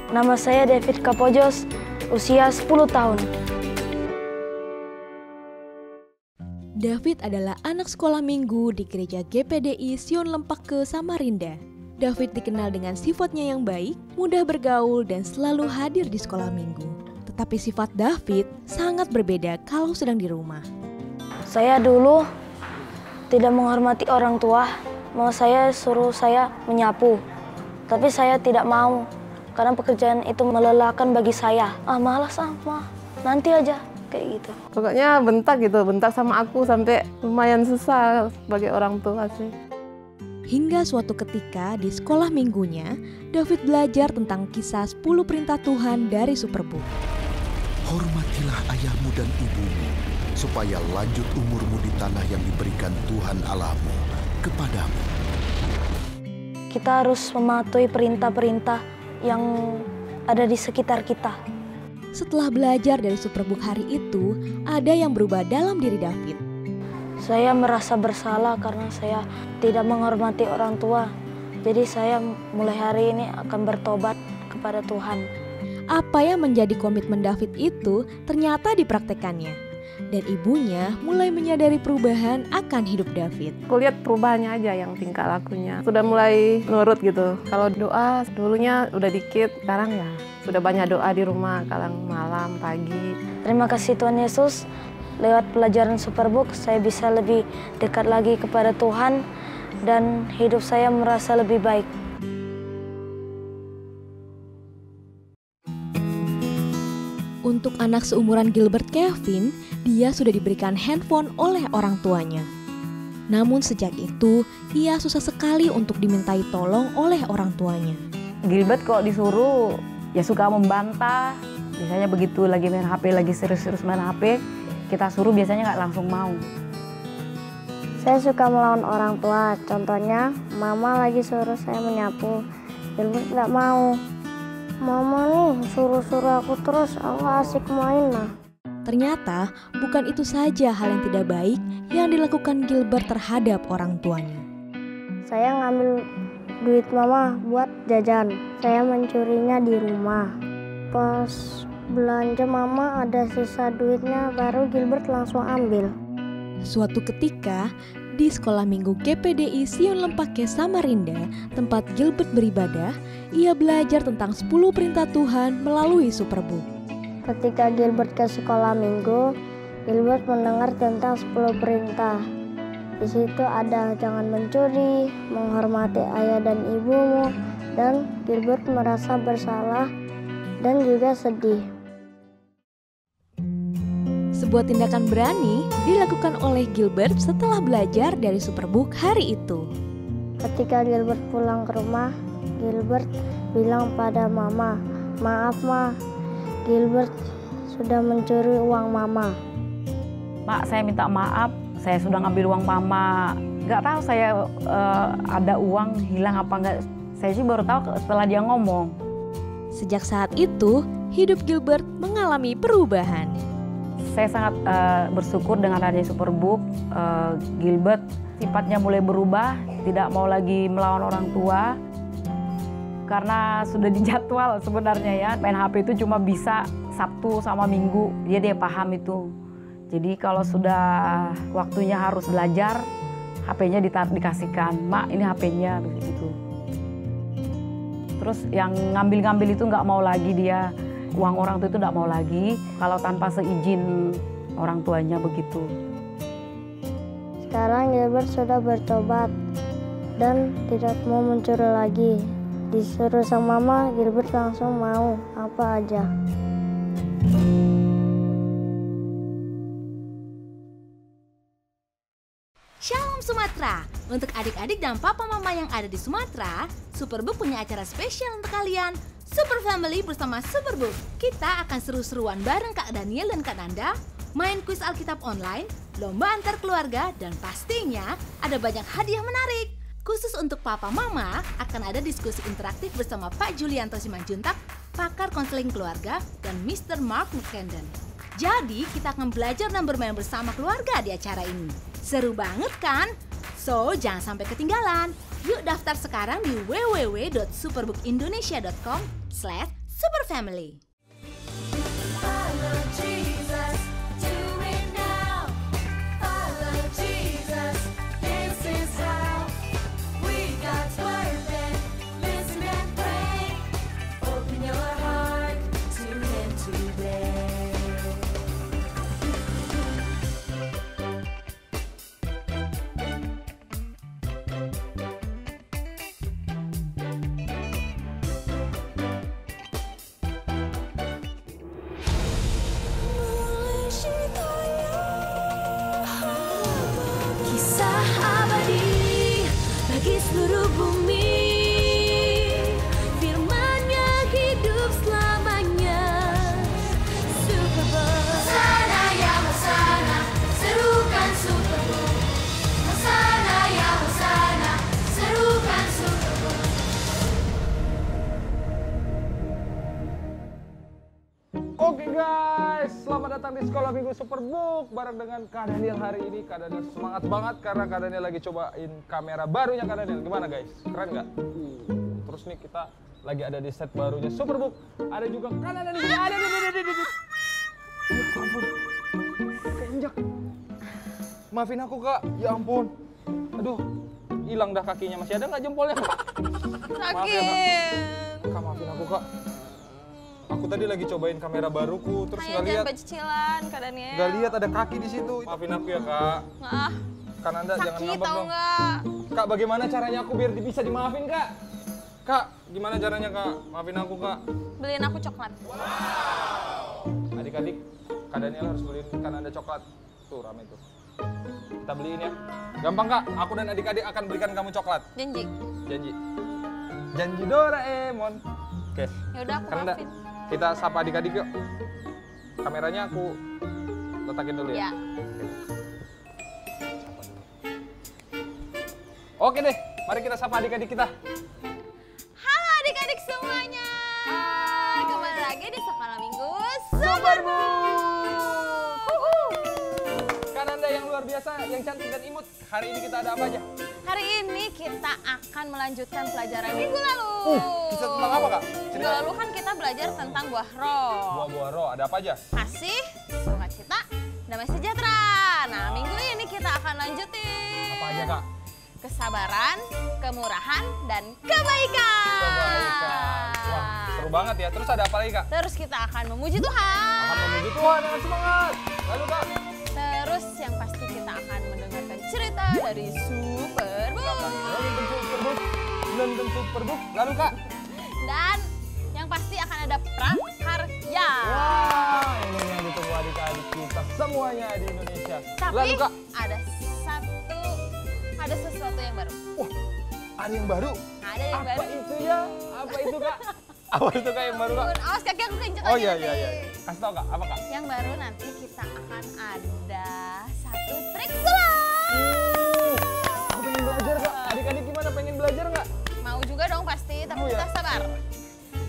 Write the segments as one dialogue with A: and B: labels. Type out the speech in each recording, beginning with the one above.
A: Nama saya David Kapojos, usia 10 tahun.
B: David adalah anak sekolah minggu di gereja GPDI Sion Lempake, Samarinda. David dikenal dengan sifatnya yang baik, mudah bergaul, dan selalu hadir di sekolah minggu. Tetapi sifat David sangat berbeda kalau sedang di rumah.
A: Saya dulu tidak menghormati orang tua, mau saya suruh saya menyapu. Tapi saya tidak mau. Karena pekerjaan itu melelahkan bagi saya. Malas nanti aja, kayak gitu.
C: Pokoknya bentak sama aku sampai lumayan susah sebagai orang tua sih.
B: Hingga suatu ketika di sekolah minggunya, David belajar tentang kisah 10 perintah Tuhan dari Superbook.
D: Hormatilah ayahmu dan ibumu, supaya lanjut umurmu di tanah yang diberikan Tuhan Allahmu kepadamu.
A: Kita harus mematuhi perintah-perintah yang ada di sekitar kita.
B: Setelah belajar dari Superbook hari itu, ada yang berubah dalam diri David.
A: Saya merasa bersalah karena saya tidak menghormati orang tua. Jadi saya mulai hari ini akan bertobat kepada Tuhan.
B: Apa yang menjadi komitmen David itu ternyata dipraktekannya. Dan ibunya mulai menyadari perubahan akan hidup David.
C: Aku lihat perubahannya aja yang tingkah lakunya. Sudah mulai nurut gitu. Kalau doa dulunya udah dikit, sekarang ya sudah banyak doa di rumah, kadang malam, pagi.
A: Terima kasih Tuhan Yesus, lewat pelajaran Superbook saya bisa lebih dekat lagi kepada Tuhan dan hidup saya merasa lebih baik.
B: Untuk anak seumuran Gilbert Kevin, dia sudah diberikan handphone oleh orang tuanya. Namun sejak itu, ia susah sekali untuk dimintai tolong oleh orang tuanya.
E: Gilbert kok disuruh, ya suka membantah. Biasanya begitu lagi main HP, lagi serius-serius main HP, kita suruh biasanya nggak langsung mau.
F: Saya suka melawan orang tua, contohnya mama lagi suruh saya menyapu, Gilbert nggak mau. Mama nih suruh-suruh aku terus, aku asik main lah.
B: Ternyata bukan itu saja hal yang tidak baik yang dilakukan Gilbert terhadap orang tuanya.
F: Saya ngambil duit mama buat jajan, saya mencurinya di rumah. Pas belanja mama ada sisa duitnya, baru Gilbert langsung ambil.
B: Suatu ketika, di sekolah minggu GPDI Sion Lempake, Samarinda, tempat Gilbert beribadah, ia belajar tentang 10 perintah Tuhan melalui Superbook.
F: Ketika Gilbert ke sekolah minggu, Gilbert mendengar tentang 10 perintah. Di situ ada jangan mencuri, menghormati ayah dan ibumu, dan Gilbert merasa bersalah dan juga sedih.
B: Sebuah tindakan berani dilakukan oleh Gilbert setelah belajar dari Superbook hari itu.
F: Ketika Gilbert pulang ke rumah, Gilbert bilang pada mama, "Maaf Ma, Gilbert sudah mencuri uang mama."
E: Mak, saya minta maaf, saya sudah ngambil uang mama. Nggak tahu saya ada uang hilang apa enggak. Saya sih baru tahu setelah dia ngomong.
B: Sejak saat itu, hidup Gilbert mengalami perubahan.
E: Saya sangat bersyukur dengan adanya Superbook. Gilbert sifatnya mulai berubah, tidak mau lagi melawan orang tua. Karena sudah dijadwal sebenarnya ya, main HP itu cuma bisa Sabtu sama Minggu, dia paham itu. Jadi kalau sudah waktunya harus belajar, HP-nya dikasihkan, "Mak, ini HP-nya," begitu. Terus yang ngambil-ngambil itu nggak mau lagi dia. Uang orang tua itu tidak mau lagi kalau tanpa seizin orang tuanya begitu.
F: Sekarang Gilbert sudah bertobat dan tidak mau mencuri lagi. Disuruh sama mama, Gilbert langsung mau apa aja.
G: Shalom Sumatera! Untuk adik-adik dan papa mama yang ada di Sumatera, Superbook punya acara spesial untuk kalian. Super Family bersama Superbook. Kita akan seru-seruan bareng Kak Daniel dan Kak Nanda, main kuis Alkitab online, lomba antar keluarga, dan pastinya ada banyak hadiah menarik. Khusus untuk papa mama, akan ada diskusi interaktif bersama Pak Julianto Simanjuntak, pakar konseling keluarga, dan Mr. Mark McKendon. Jadi kita akan belajar dan bermain bersama keluarga di acara ini. Seru banget kan? So, jangan sampai ketinggalan. Yuk daftar sekarang di www.superbookindonesia.com/superfamily. Kisah abadi bagi seluruh bumi, firman-Nya hidup selamanya. Superbook. Hosana ya Hosana, serukan Superbook. Hosana ya Hosana, serukan Superbook.
H: Oke guys, selamat datang di Sekolah Minggu Superbook bareng dengan Kak Daniel hari ini. Kak Daniel semangat banget karena Kak Daniel lagi cobain kamera barunya Kak Daniel. Gimana guys? Keren nggak? Terus nih kita lagi ada di set barunya Superbook. Ada juga Kak Daniel di sini. Ada. Ya ampun, keinjak. Maafin aku Kak, ya ampun. Aduh, hilang dah kakinya. Masih ada nggak jempolnya Kak? Maaf ya Kak. Kak maafin aku Kak. Aku tadi lagi cobain kamera baruku, terus nggak lihat.
I: Cicilan, Kak Daniel.
H: Nggak lihat ada kaki di situ. Maafin aku ya Kak.
I: Nggak.
H: Kan Anda jangan
I: Sakit
H: ngambek
I: tau
H: dong.
I: nggak?
H: Kak, bagaimana caranya aku biar bisa dimaafin Kak? Kak, gimana caranya Kak? Maafin aku Kak.
I: Beliin aku coklat.
H: Adik-adik, Kak Daniel harus beliin kan Anda coklat. Tuh rame tuh. Kita beliin ya. Gampang Kak, aku dan adik-adik akan berikan kamu coklat.
I: Janji.
H: Janji. Janji Doraemon. Oke.
I: Yaudah aku
H: Kan
I: maafin.
H: kita sapa adik-adik yuk. Kameranya aku letakin dulu ya.
I: Ya.
H: Oke deh, mari kita sapa adik-adik kita.
I: Halo adik-adik semuanya. Kembali lagi di Sekolah Minggu Superbook.
H: Kan Anda yang luar biasa, yang cantik dan imut. Hari ini kita ada apa aja?
I: Hari ini kita akan melanjutkan pelajaran minggu lalu.
H: Bisa tentang apa Kak?
I: Minggu lalu kan kita belajar tentang buah roh.
H: Buah-buah roh, ada apa aja?
I: Kasih, sukacita, damai sejahtera. Nah, minggu ini kita akan lanjutin.
H: Apa aja Kak?
I: Kesabaran, kemurahan, dan kebaikan.
H: Kebaikan. Wah, seru banget ya. Terus ada apa lagi Kak?
I: Terus kita akan memuji Tuhan.
H: Akan memuji Tuhan dengan semangat. Lalu Kak?
I: Terus yang pasti kita akan mendengarkan cerita dari Superbook.
H: Nonton Superbook. Lalu Kak?
I: Dan yang pasti akan ada prakarya.
H: Wah, ini yang ditunggu adik-adik kita semuanya di Indonesia.
I: Tapi
H: Lalu Kak?
I: ada sesuatu yang baru.
H: Wah, ada yang baru?
I: Ada yang
H: Apa
I: baru.
H: itu ya? Apa itu Kak? Apa itu Kak yang baru Kak?
I: Awas kaki aku kenceng
H: Oh
I: lagi
H: iya,
I: nanti.
H: iya, iya. Kasih tau Kak, apa Kak?
I: Yang baru nanti kita akan ada satu trik sulap.
H: Aku pengen belajar Kak. Adik-adik gimana, pengen belajar nggak?
I: Mau juga dong pasti, tapi
H: Mau ya?
I: kita sabar.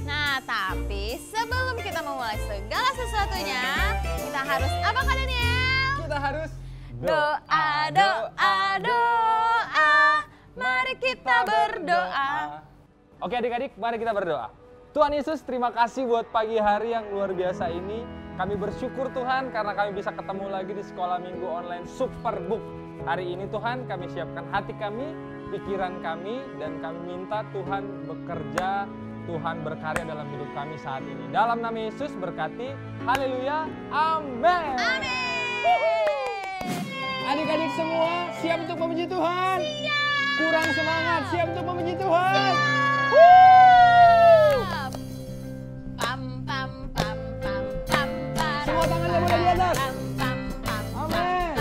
I: Nah, tapi sebelum kita memulai segala sesuatunya, kita harus apa Kak Daniel?
H: Kita harus
I: Doa, doa, doa. Mari kita berdoa.
H: Oke adik-adik, mari kita berdoa. Tuhan Yesus, terima kasih buat pagi hari yang luar biasa ini. Kami bersyukur Tuhan karena kami bisa ketemu lagi di Sekolah Minggu Online Superbook. Hari ini Tuhan kami siapkan hati kami, pikiran kami, dan kami minta Tuhan bekerja, Tuhan berkarya dalam hidup kami saat ini. Dalam nama Yesus berkati, haleluya, amin.
I: Amin.
H: Adik-adik semua siap untuk memuji Tuhan? Siap. Kurang semangat, siap untuk memuji Tuhan?
I: Siap. Pam pam pam pam pam.
H: Semua tangannya boleh di atas. Amin.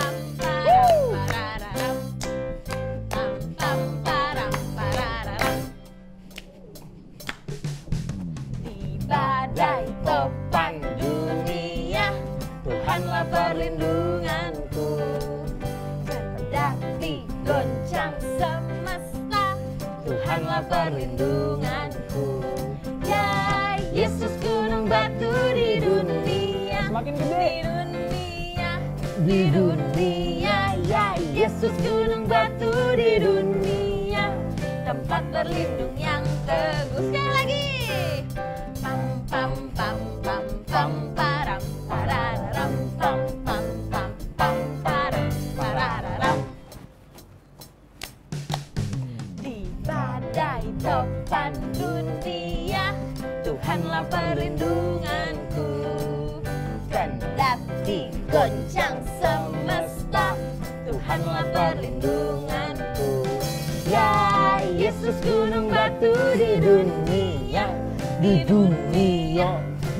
I: Di badai topan dunia, Tuhanlah perlindunganku. Kendati goncang semesta, Tuhanlah perlindunganku. Ya Yesus gunung batu di dunia,
H: Semakin gede.
I: di dunia
E: di dunia. Ya Yesus gunung batu di dunia, tempat berlindung yang teguh. Sekali lagi. Pam pam pam pam pam param parararam pam pam pam pam param parararam. Di badai topan dunia, Tuhanlah perlindunganku. Kendati goncang semesta, Tuhanlah perlindunganku. Ya Yesus gunung batu di dunia, di dunia,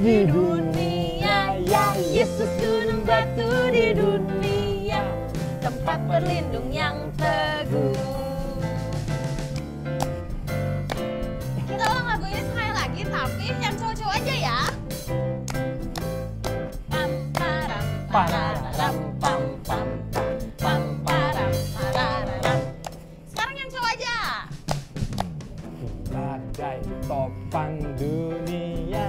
E: di dunia. Ya Yesus gunung batu di dunia, tempat berlindung yang teguh. Kita ulang lagu ini sekali lagi, tapi yang cowok-cowok aja ya. Pam param pararam pam pam pam param pararam. Sekarang yang cowok aja.
H: Badai topan dunia,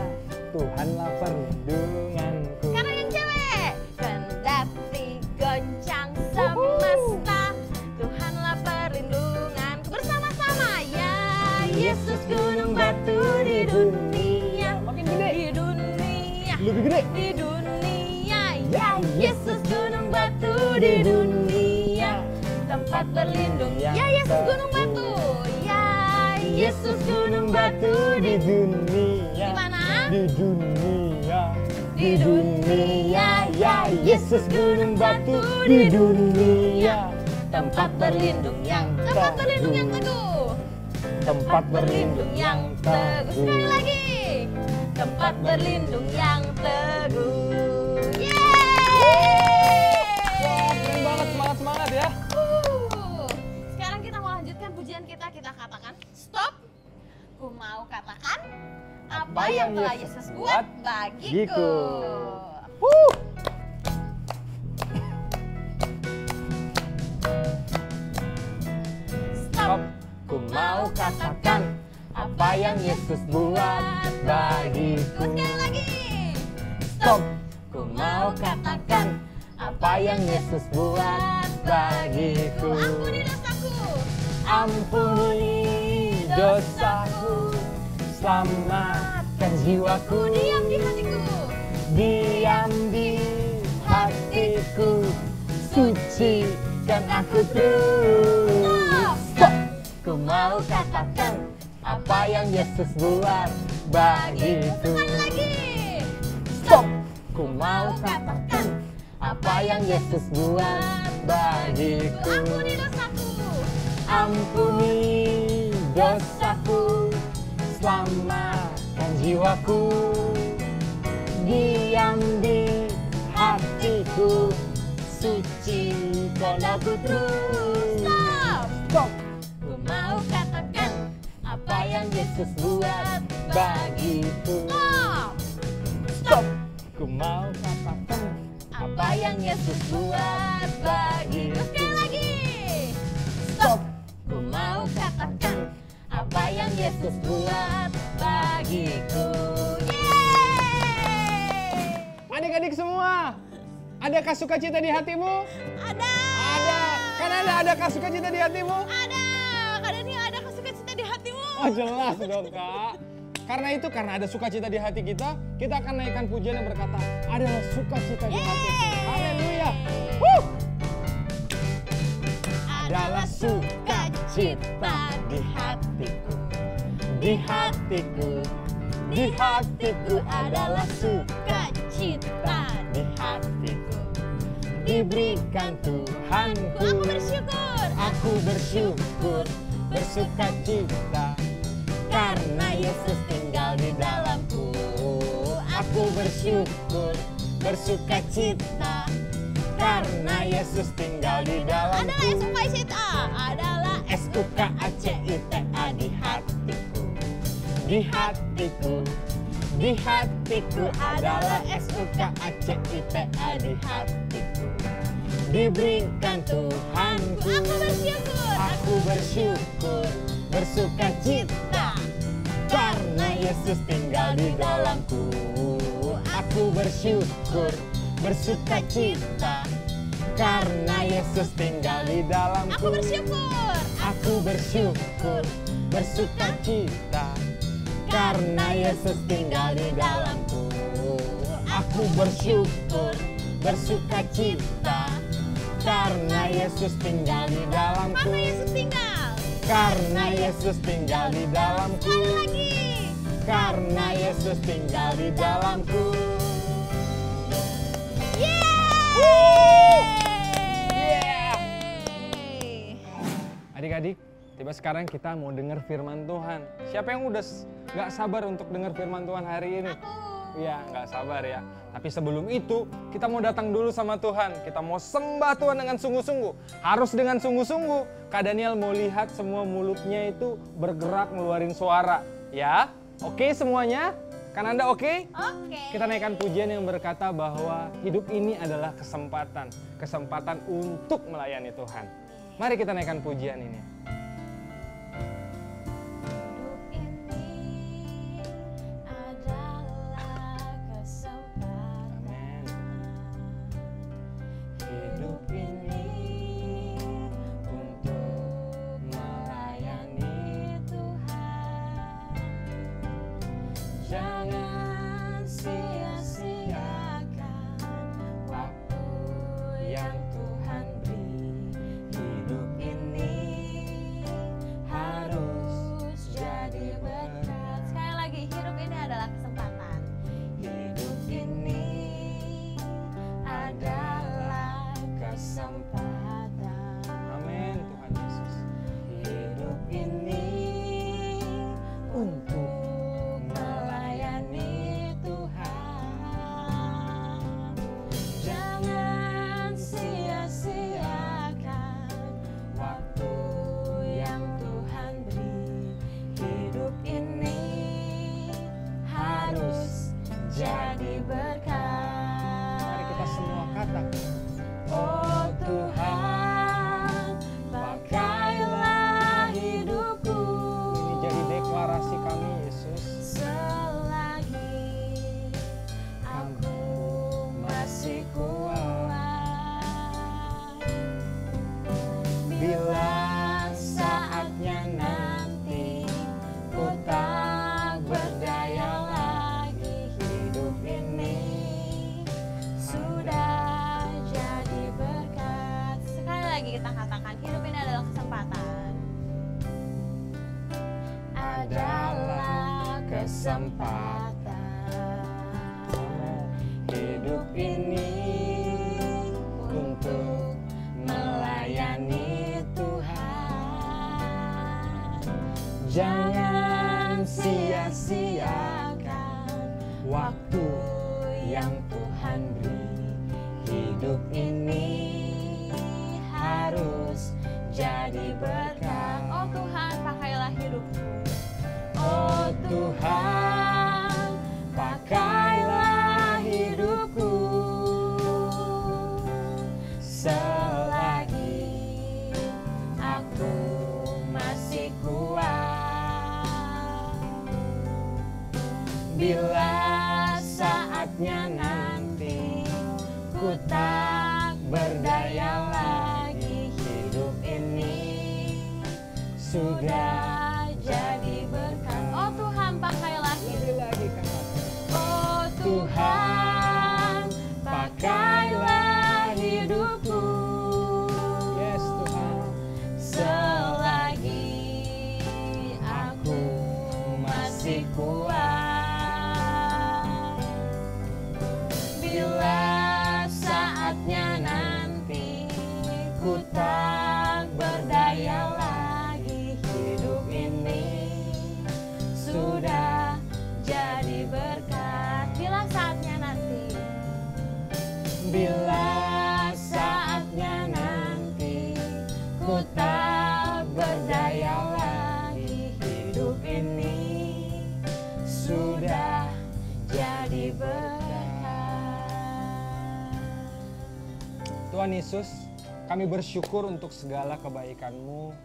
H: Tuhanlah perlindunganku.
E: Sekarang yang cewek. Kendati goncang semesta, Tuhanlah perlindunganku. Bersama-sama. Ya Yesus gunung batu di dunia,
H: Makin gede.
E: di dunia,
H: Lebih gede.
E: di dunia. Ya Yesus gunung batu di dunia, tempat berlindung. Ya Yesus gunung batu. Ya Yesus gunung batu di
H: dunia.
E: Di mana?
H: Di dunia.
E: Di dunia. Ya Yesus gunung batu di dunia, tempat berlindung yang teguh. Tempat berlindung yang teguh. Sekali lagi. Tempat berlindung yang teguh. Yeay!
H: Keren banget, semangat ya.
E: Sekarang kita mau lanjutkan pujian kita. Kita katakan stop. Ku mau katakan apa yang telah Yesus buat bagiku. Stop.
H: Ku mau katakan apa yang Yesus buat bagiku.
E: Sekali lagi.
H: Stop. Ku mau katakan apa yang Yesus buat bagiku.
E: Ampuni dosaku.
H: Ampuni dosaku, selamatkan jiwaku.
E: Diam di hatiku.
H: Diam di hatiku, sucikan aku terus. Stop. Ku mau katakan apa yang Yesus buat bagiku.
E: Sekali lagi.
H: Stop. Ku mau katakan apa yang Yesus buat bagiku.
E: Ampuni dosaku.
H: Ampuni dosaku, selamatkan jiwaku. Diam di hatiku, sucikan aku terus.
E: Stop.
H: Stop.
E: Ku mau katakan
H: Apa yang Yesus buat bagiku.
E: stop.
H: Stop. Ku mau katakan apa yang Yesus buat bagiku.
E: Sekali lagi.
H: Stop. Ku mau katakan apa yang Yesus buat bagiku.
E: Yeay!
H: Adik-adik semua, adakah sukacita di hatimu?
E: Ada.
H: Ada. Kan ada sukacita di hatimu?
E: Ada. Kadang ada sukacita di hatimu.
H: Oh jelas dong kak. Karena ada sukacita di hati kita akan naikkan pujian yang berkata, adalah sukacita di hatiku. Haleluya. Adalah sukacita di hatiku. Di hatiku. Di hatiku adalah sukacita di hatiku. Diberikan Tuhanku.
E: Aku bersyukur.
H: Aku bersyukur, bersukacita karena Yesus tinggal di dalamku. Aku bersyukur, bersukacita karena Yesus tinggal di dalamku.
E: Adalah sukacita. Adalah
H: SUKACITA di hatiku. Di hatiku. Di hatiku adalah SUKACITA di hatiku. Diberikan Tuhanku.
E: Aku bersyukur.
H: Aku bersyukur, bersukacita karena Yesus tinggal di dalamku. Aku bersyukur, bersukacita karena Yesus tinggal di dalamku.
I: Aku bersyukur.
H: Aku bersyukur, bersuka cita, karena Yesus tinggal di dalamku. Aku bersyukur, bersuka cita, karena Yesus tinggal di dalamku.
I: Karena Yesus tinggal.
H: Karena Yesus tinggal di dalamku.
I: Sekali lagi.
H: Karena Yesus tinggal di dalamku. Adik-adik, tiba sekarang kita mau dengar firman Tuhan. Siapa yang udah gak sabar untuk dengar firman Tuhan hari ini? Iya, gak sabar ya. Tapi sebelum itu, kita mau datang dulu sama Tuhan. Kita mau sembah Tuhan dengan sungguh-sungguh. Harus dengan sungguh-sungguh. Kak Daniel mau lihat semua mulutnya itu bergerak ngeluarin suara. Ya, oke semuanya? Kan Anda oke?
I: Oke.
H: Kita naikkan pujian yang berkata bahwa hidup ini adalah kesempatan. Kesempatan untuk melayani Tuhan. Mari kita naikkan pujian ini. Hidup ini untuk melayani Tuhan. Jangan sia-siakan waktu yang Tuhan beri. Hidup ini harus jadi berkat.
I: Sekali lagi, hidup ini adalah kesempatan.
H: Hidup ini adalah kesempatan. Amin, Tuhan Yesus. Hidup ini untuk melayani Tuhan. Jangan sia-siakan waktu yang Tuhan beri. Hidup ini harus jadi berkat. Mari kita semua katakan. Oh Tuhan, pakailah hidupku. Ini jadi deklarasi kami, Yesus. Selagi aku masih kuat, bila saatnya nanti ku tak berdaya lagi. Hidup ini sudah jadi berkat.
I: Sekali lagi kita katakan, hidup ini adalah kesempatan.
H: Adalah kesempatan. Hidup ini untuk melayani Tuhan. Jangan sia-siakan waktu yang Tuhan beri. Hidup ini harus jadi berkat.
I: Oh Tuhan, pakailah hidupku.
H: Oh Tuhan, pakailah hidupku. Selagi aku masih kuat, bila saatnya nanti ku tak berdaya lagi. Hidup ini sudah jadi berkat.
I: Oh Tuhan, pakailah hidupku.
H: Oh Tuhan, pakailah hidupku. Yes Tuhan. Selagi aku masih kuat, bila saatnya nanti ku tak berdaya lagi. Hidup ini sudah jadi berkat.
I: Bila saatnya nanti.
H: Bila saatnya nanti ku tak berdaya lagi. Hidup ini sudah jadi berkat. Tuhan Yesus, kami bersyukur untuk segala kebaikan-Mu.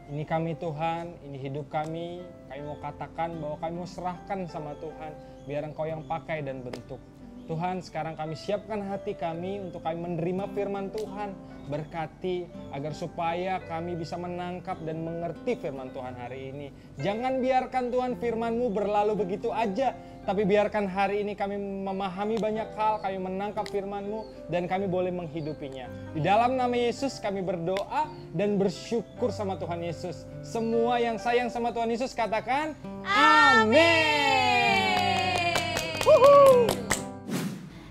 H: Ini kami Tuhan, ini hidup kami. Kami mau katakan bahwa kami mau serahkan sama Tuhan, biar Engkau yang pakai dan bentuk. Tuhan, sekarang kami siapkan hati kami untuk kami menerima firman Tuhan. Berkati agar supaya kami bisa menangkap dan mengerti firman Tuhan hari ini. Jangan biarkan Tuhan firman-Mu berlalu begitu aja. Tapi biarkan hari ini kami memahami banyak hal, kami menangkap firman-Mu dan kami boleh menghidupinya. Di dalam nama Yesus kami berdoa dan bersyukur sama Tuhan Yesus. Semua yang sayang sama Tuhan Yesus katakan amin.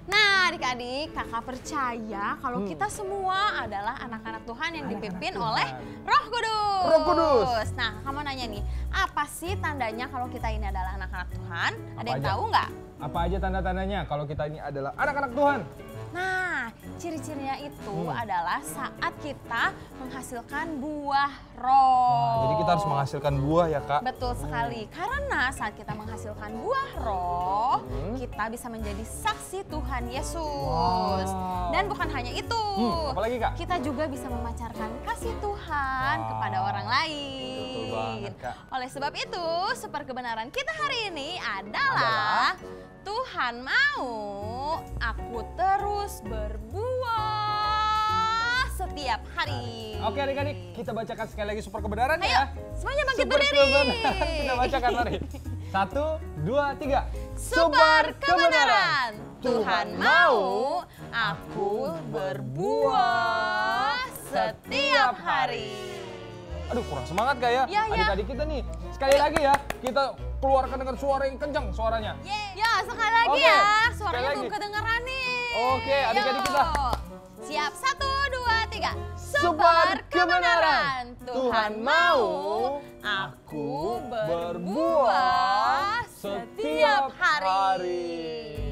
I: Nah adik-adik, kakak percaya kalau kita semua adalah anak-anak Tuhan yang dipimpin oleh Roh Kudus.
H: Roh Kudus.
I: Nah kamu nanya nih, apa sih tandanya kalau kita ini adalah anak-anak Tuhan? Ada yang tahu nggak?
H: Apa aja tanda-tandanya kalau kita ini adalah anak-anak Tuhan?
I: Nah, ciri-cirinya itu adalah saat kita menghasilkan buah roh.
H: Wah, jadi kita harus menghasilkan buah ya Kak?
I: Betul sekali, karena saat kita menghasilkan buah roh, kita bisa menjadi saksi Tuhan Yesus.
H: Wow.
I: Dan bukan hanya itu,
H: apalagi Kak?
I: kita juga bisa memancarkan kasih Tuhan kepada orang lain.
H: Betul banget Kak.
I: Oleh sebab itu, super kebenaran kita hari ini adalah Tuhan mau aku terus berbuah setiap hari.
H: Oke adik-adik, kita bacakan sekali lagi super kebenaran
I: Ayo,
H: ya.
I: semuanya bangkit
H: Super
I: berdiri.
H: kebenaran, kita bacakan mari. 1, 2, 3.
I: Super kebenaran. Tuhan mau aku berbuah setiap hari.
H: Aduh kurang semangat gak ya?
I: Ya.
H: Adik-adik kita nih. Sekali lagi ya, kita keluarkan dengan suara yang kencang suaranya.
I: Ya, sekali lagi
H: Oke,
I: ya.
H: sekali
I: Suaranya
H: lagi.
I: belum kedengeran nih.
H: Oke, adik-adik kita.
I: Siap, 1, 2, 3.
H: Super kebenaran.
I: Tuhan mau aku berbuah setiap hari.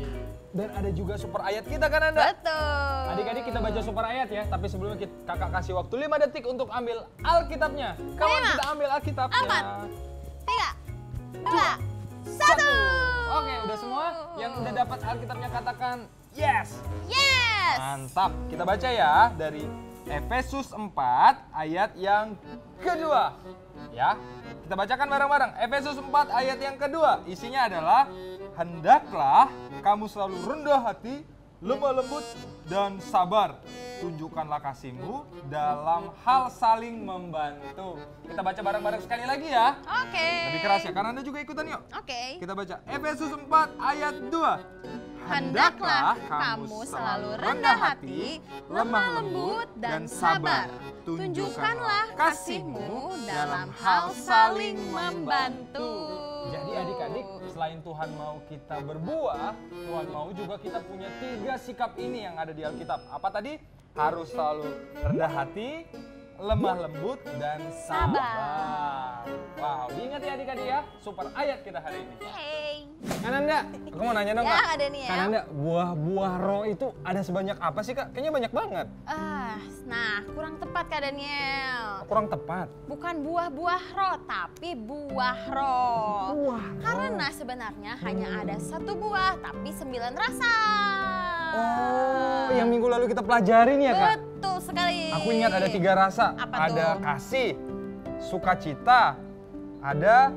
H: Dan ada juga super ayat kita kan Anda?
I: Betul.
H: Adik-adik kita baca super ayat ya, tapi sebelumnya kakak kasih waktu 5 detik untuk ambil Alkitabnya. Kawan
I: 5,
H: kita ambil Alkitabnya.
I: 4, 3, 2, 1.
H: Oke, udah semua? Yang udah dapat Alkitabnya katakan yes.
I: Yes.
H: Mantap, kita baca ya dari Efesus 4 ayat yang kedua. Ya, kita bacakan bareng-bareng. Efesus 4 ayat yang kedua. Isinya adalah, hendaklah kamu selalu rendah hati, lemah lembut, dan sabar. Tunjukkanlah kasihmu dalam hal saling membantu. Kita baca bareng-bareng sekali lagi ya.
I: Oke.
H: Lebih keras ya, karena Anda juga ikutan yuk.
I: Oke.
H: Kita baca Efesus 4 ayat 2.
I: Hendaklah kamu selalu rendah hati, lemah lembut, dan sabar. Tunjukkanlah kasihmu dalam hal saling membantu.
H: Jadi adik-adik, selain Tuhan mau kita berbuah, Tuhan mau juga kita punya 3 sikap ini yang ada di Alkitab. Apa tadi? Harus selalu rendah hati, lemah lembut, dan sabar. Wow, diingat ya adik-adik ya, super ayat kita hari ini.
I: Hey.
H: Kananda, aku mau nanya dong
I: Ya,
H: Kak.
I: ada nih ya.
H: Kananda, buah-buah roh itu ada sebanyak apa sih Kak? Kayaknya banyak banget.
I: Nah kurang tepat Kak Daniel.
H: Kurang tepat.
I: Bukan buah-buah roh, tapi buah roh. Karena sebenarnya hanya ada 1 buah, tapi 9 rasa.
H: Oh, yang minggu lalu kita pelajarin ya Kak?
I: Betul sekali.
H: Aku ingat ada 3 rasa.
I: Apa
H: ada
I: tuh?
H: kasih, sukacita, ada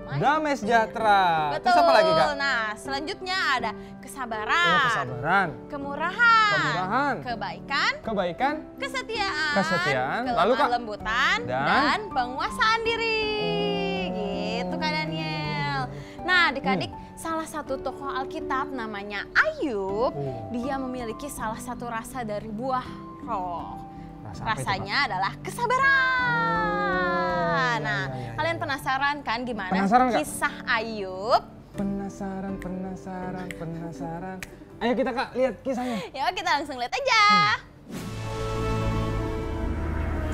H: damai sejahtera.
I: Betul.
H: Terus apa lagi Kak?
I: Nah, selanjutnya ada kesabaran,
H: Oh, kesabaran,
I: kemurahan, kebaikan, kesetiaan,
H: lalu Kak?
I: kelembutan, dan penguasaan diri. Gitu Kak Daniel. Nah, adik-adik, salah satu tokoh Alkitab namanya Ayub, dia memiliki salah satu rasa dari buah roh. Rasanya adalah kesabaran. Nah, kalian penasaran kan gimana kisah Ayub?
H: Penasaran. Ayo kita Kak, lihat kisahnya.
I: Ya, kita langsung lihat aja.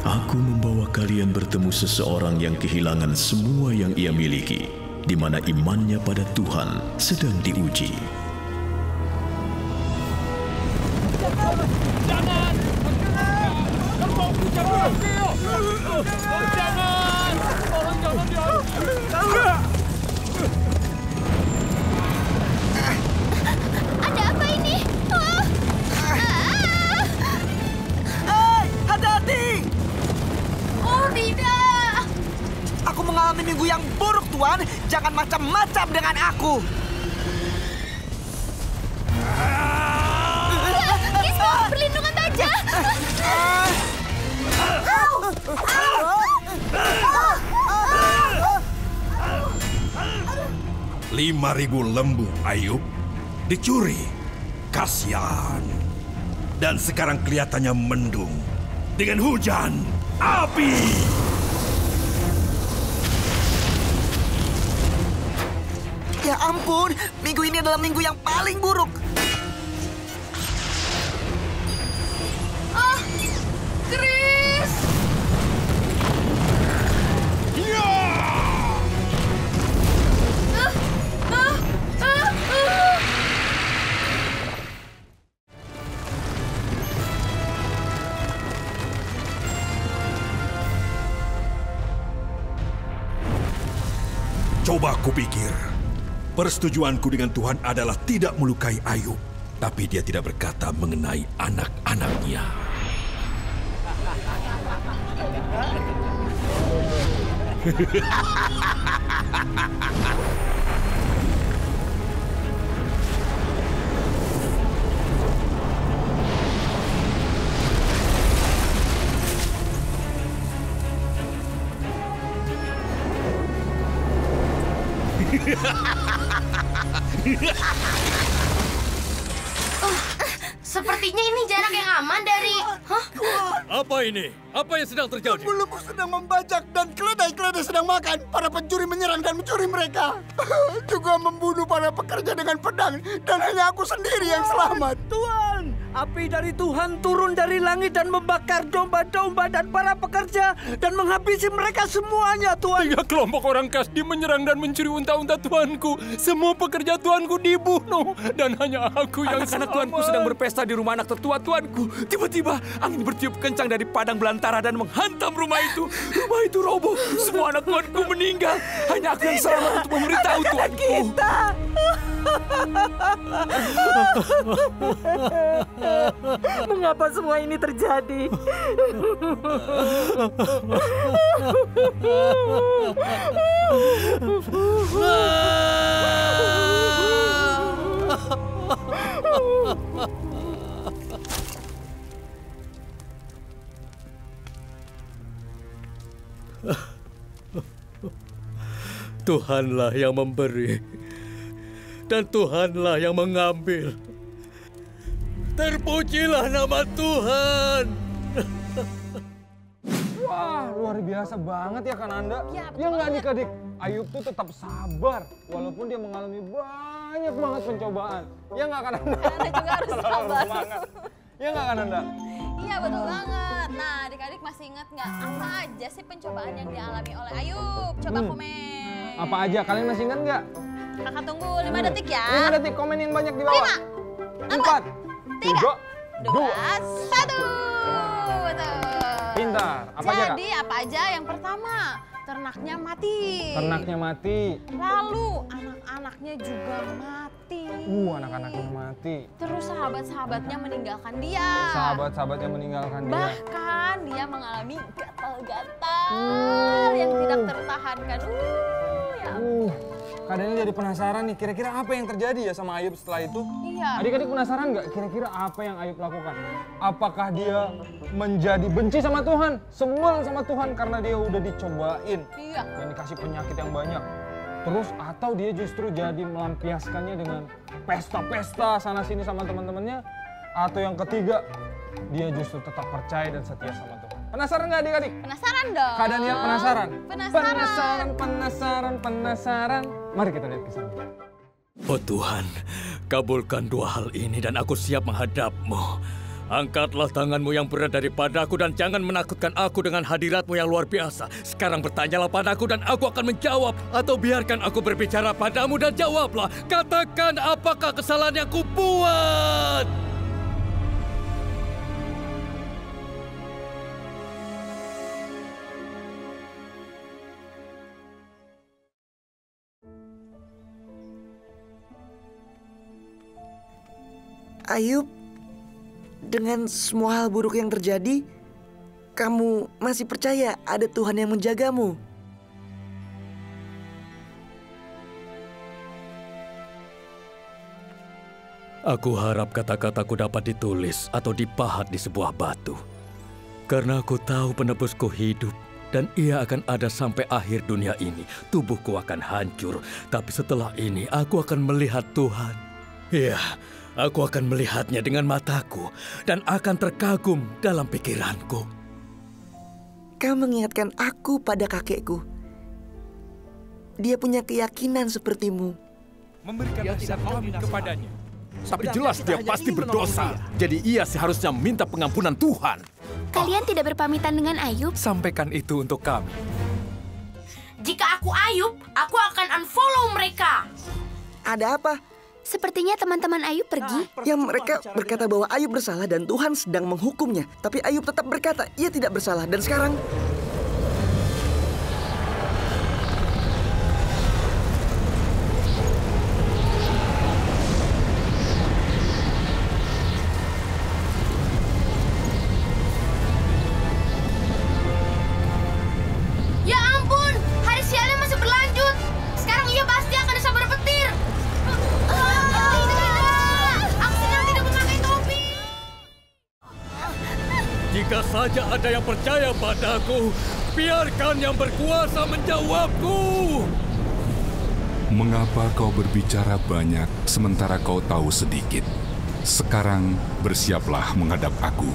J: Aku membawa kalian bertemu seseorang yang kehilangan semua yang ia miliki, di mana imannya pada Tuhan sedang diuji.
I: Ada apa ini?
K: Hati-hati!
I: Oh tidak!
K: Aku mengalami minggu yang buruk, Tuan. Jangan macam-macam dengan aku.
L: $5.000 lembu, Ayub, dicuri. Kasihan. Dan sekarang kelihatannya mendung dengan hujan api.
K: Ya ampun, minggu ini adalah minggu yang paling buruk.
I: Chris!
L: Coba kupikir, persetujuanku dengan Tuhan adalah tidak melukai Ayub, tapi dia tidak berkata mengenai anak-anaknya.
M: Sepertinya ini jarak yang aman dari... Hah?
N: Apa ini? Apa yang sedang terjadi?
K: Lembu sedang membajak dan keledai-keledai sedang makan. Para pencuri menyerang dan mencuri mereka. Juga membunuh para pekerja dengan pedang. Dan hanya aku sendiri yang selamat.
O: Tuhan, api dari Tuhan turun dari langit dan membakar domba-domba dan para pekerja. Dan menghabisi mereka semuanya, Tuhan.
N: 3 kelompok orang Kasdi menyerang dan mencuri unta-unta Tuanku. Semua pekerja Tuanku dibunuh. Dan hanya aku yang
O: Anak-anak Tuanku sedang berpesta di rumah anak tertua Tuanku. Tiba-tiba angin bertiup kencang dari padang belantara dan menghantam rumah itu. Rumah itu roboh. Semua anak Tuanku meninggal. Hanya aku yang selamat untuk memberitahu Tuanku. Mengapa semua ini terjadi?
N: Tuhanlah yang memberi, dan Tuhanlah yang mengambil. Terpujilah nama Tuhan.
H: Wah, luar biasa banget ya Kananda. Ya nggak Adik-adik, Ayub tuh tetap sabar walaupun dia mengalami banyak banget pencobaan. Ya nggak Kananda?
I: Kananda juga harus sabar.
H: Ya nggak Kananda?
I: Iya betul banget. Nah adik-adik masih ingat nggak apa aja sih pencobaan yang dialami oleh Ayub? Coba komen.
H: Apa aja? Kalian masih ingat nggak?
I: Kakak tunggu 5 detik ya.
H: 5 detik, komen yang banyak di bawah.
I: 5, 4, 3, 2, 1. Betul.
H: Pintar. Apa aja, Kak?
I: Jadi apa aja? Yang pertama, ternaknya mati.
H: Ternaknya mati.
I: Lalu anak-anaknya juga mati.
H: Anak-anaknya mati.
I: Terus sahabat-sahabatnya meninggalkan dia.
H: Sahabat-sahabatnya meninggalkan dia.
I: Bahkan dia mengalami gatal-gatal yang tidak tertahankan.
H: Kadang jadi penasaran nih, kira-kira apa yang terjadi ya sama Ayub setelah itu?
I: Iya.
H: Adik-adik penasaran nggak kira-kira apa yang Ayub lakukan? Apakah dia menjadi benci sama Tuhan, sebel sama Tuhan karena dia udah dicobain dan dikasih penyakit yang banyak? Terus atau dia justru jadi melampiaskannya dengan pesta-pesta sana-sini sama teman-temannya? Atau yang ketiga, dia justru tetap percaya dan setia sama Tuhan? Penasaran nggak adik-adik?
I: Penasaran dong.
H: Kak Daniel penasaran?
I: Penasaran.
H: Penasaran. Mari kita lihat ke sana.
N: Oh Tuhan, kabulkan 2 hal ini dan aku siap menghadap-Mu. Angkatlah tangan-Mu yang berat daripadaku dan jangan menakutkan aku dengan hadirat-Mu yang luar biasa. Sekarang bertanyalah padaku dan aku akan menjawab. Atau biarkan aku berbicara padamu dan jawablah. Katakan apakah kesalahan yang kubuat.
K: Ayub, dengan semua hal buruk yang terjadi, kamu masih percaya ada Tuhan yang menjagamu?
N: Aku harap kata-kataku dapat ditulis atau dipahat di sebuah batu. Karena aku tahu penebusku hidup dan ia akan ada sampai akhir dunia ini. Tubuhku akan hancur, tapi setelah ini aku akan melihat Tuhan. Iya, aku akan melihatnya dengan mataku dan akan terkagum dalam pikiranku.
P: Kau mengingatkan aku pada kakekku. Dia punya keyakinan sepertimu.
O: Memberikan nasihat kami kepadanya. Tapi jelas dia pasti berdosa. Jadi ia seharusnya minta pengampunan Tuhan.
M: Kalian tidak berpamitan dengan Ayub?
O: Sampaikan itu untuk kami.
M: Jika aku Ayub, aku akan unfollow mereka.
P: Ada apa?
M: Sepertinya teman-teman Ayub pergi.
P: Ya, mereka berkata bahwa Ayub bersalah dan Tuhan sedang menghukumnya. Tapi Ayub tetap berkata ia tidak bersalah. Dan sekarang...
M: Ya ampun, hari sialnya masih berlanjut. Sekarang ia pasti akan disambar petir. Aku sedang tidak memakai topi.
N: Jika saja ada yang percaya padaku, biarkan yang berkuasa menjawabku.
L: Mengapa kau berbicara banyak sementara kau tahu sedikit? Sekarang bersiaplah menghadap aku.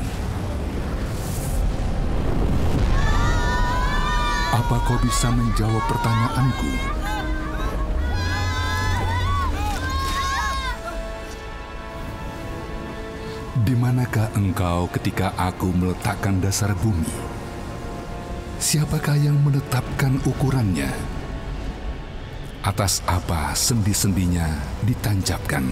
L: Apa kau bisa menjawab pertanyaanku? Di manakah engkau ketika aku meletakkan dasar bumi? Siapakah yang menetapkan ukurannya? Atas apa sendi-sendinya ditancapkan?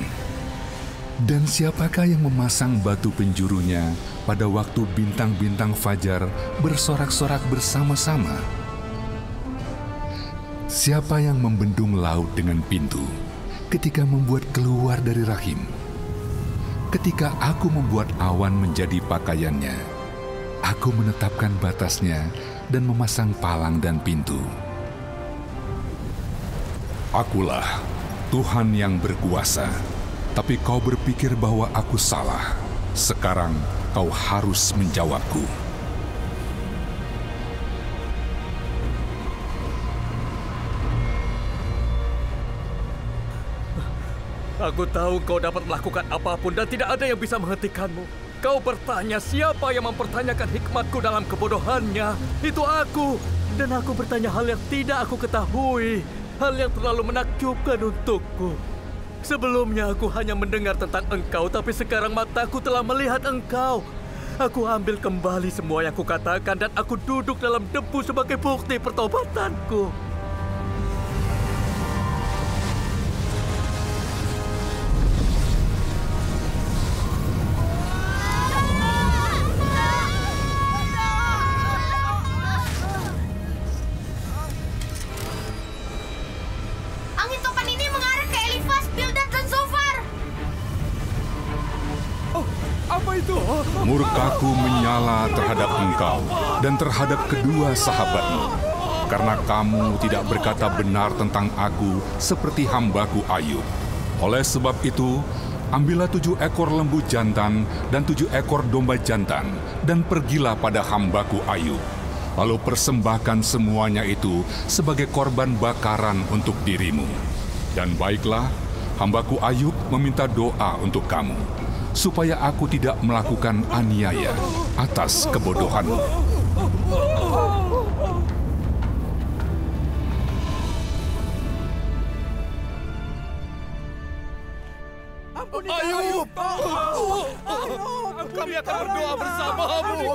L: Dan siapakah yang memasang batu penjurunya pada waktu bintang-bintang fajar bersorak-sorak bersama-sama? Siapa yang membendung laut dengan pintu ketika membuat keluar dari rahim? Ketika aku membuat awan menjadi pakaiannya, aku menetapkan batasnya dan memasang palang dan pintu. Akulah Tuhan yang berkuasa, tapi kau berpikir bahwa aku salah. Sekarang kau harus menjawabku.
N: Aku tahu kau dapat melakukan apapun dan tidak ada yang bisa menghentikanmu. Kau bertanya siapa yang mempertanyakan hikmatku dalam kebodohannya. Itu aku. Dan aku bertanya hal yang tidak aku ketahui. Hal yang terlalu menakjubkan untukku. Sebelumnya aku hanya mendengar tentang engkau, tapi sekarang mataku telah melihat engkau. Aku ambil kembali semua yang kukatakan dan aku duduk dalam debu sebagai bukti pertobatanku.
L: Murkaku menyala terhadap engkau dan terhadap kedua sahabatmu, karena kamu tidak berkata benar tentang aku seperti hambaku Ayub. Oleh sebab itu, ambillah 7 ekor lembu jantan dan 7 ekor domba jantan, dan pergilah pada hambaku Ayub. Lalu persembahkan semuanya itu sebagai korban bakaran untuk dirimu. Dan baiklah, hambaku Ayub meminta doa untuk kamu, supaya aku tidak melakukan aniaya atas kebodohanmu.
O: Ayub! Kami akan berdoa bersamamu.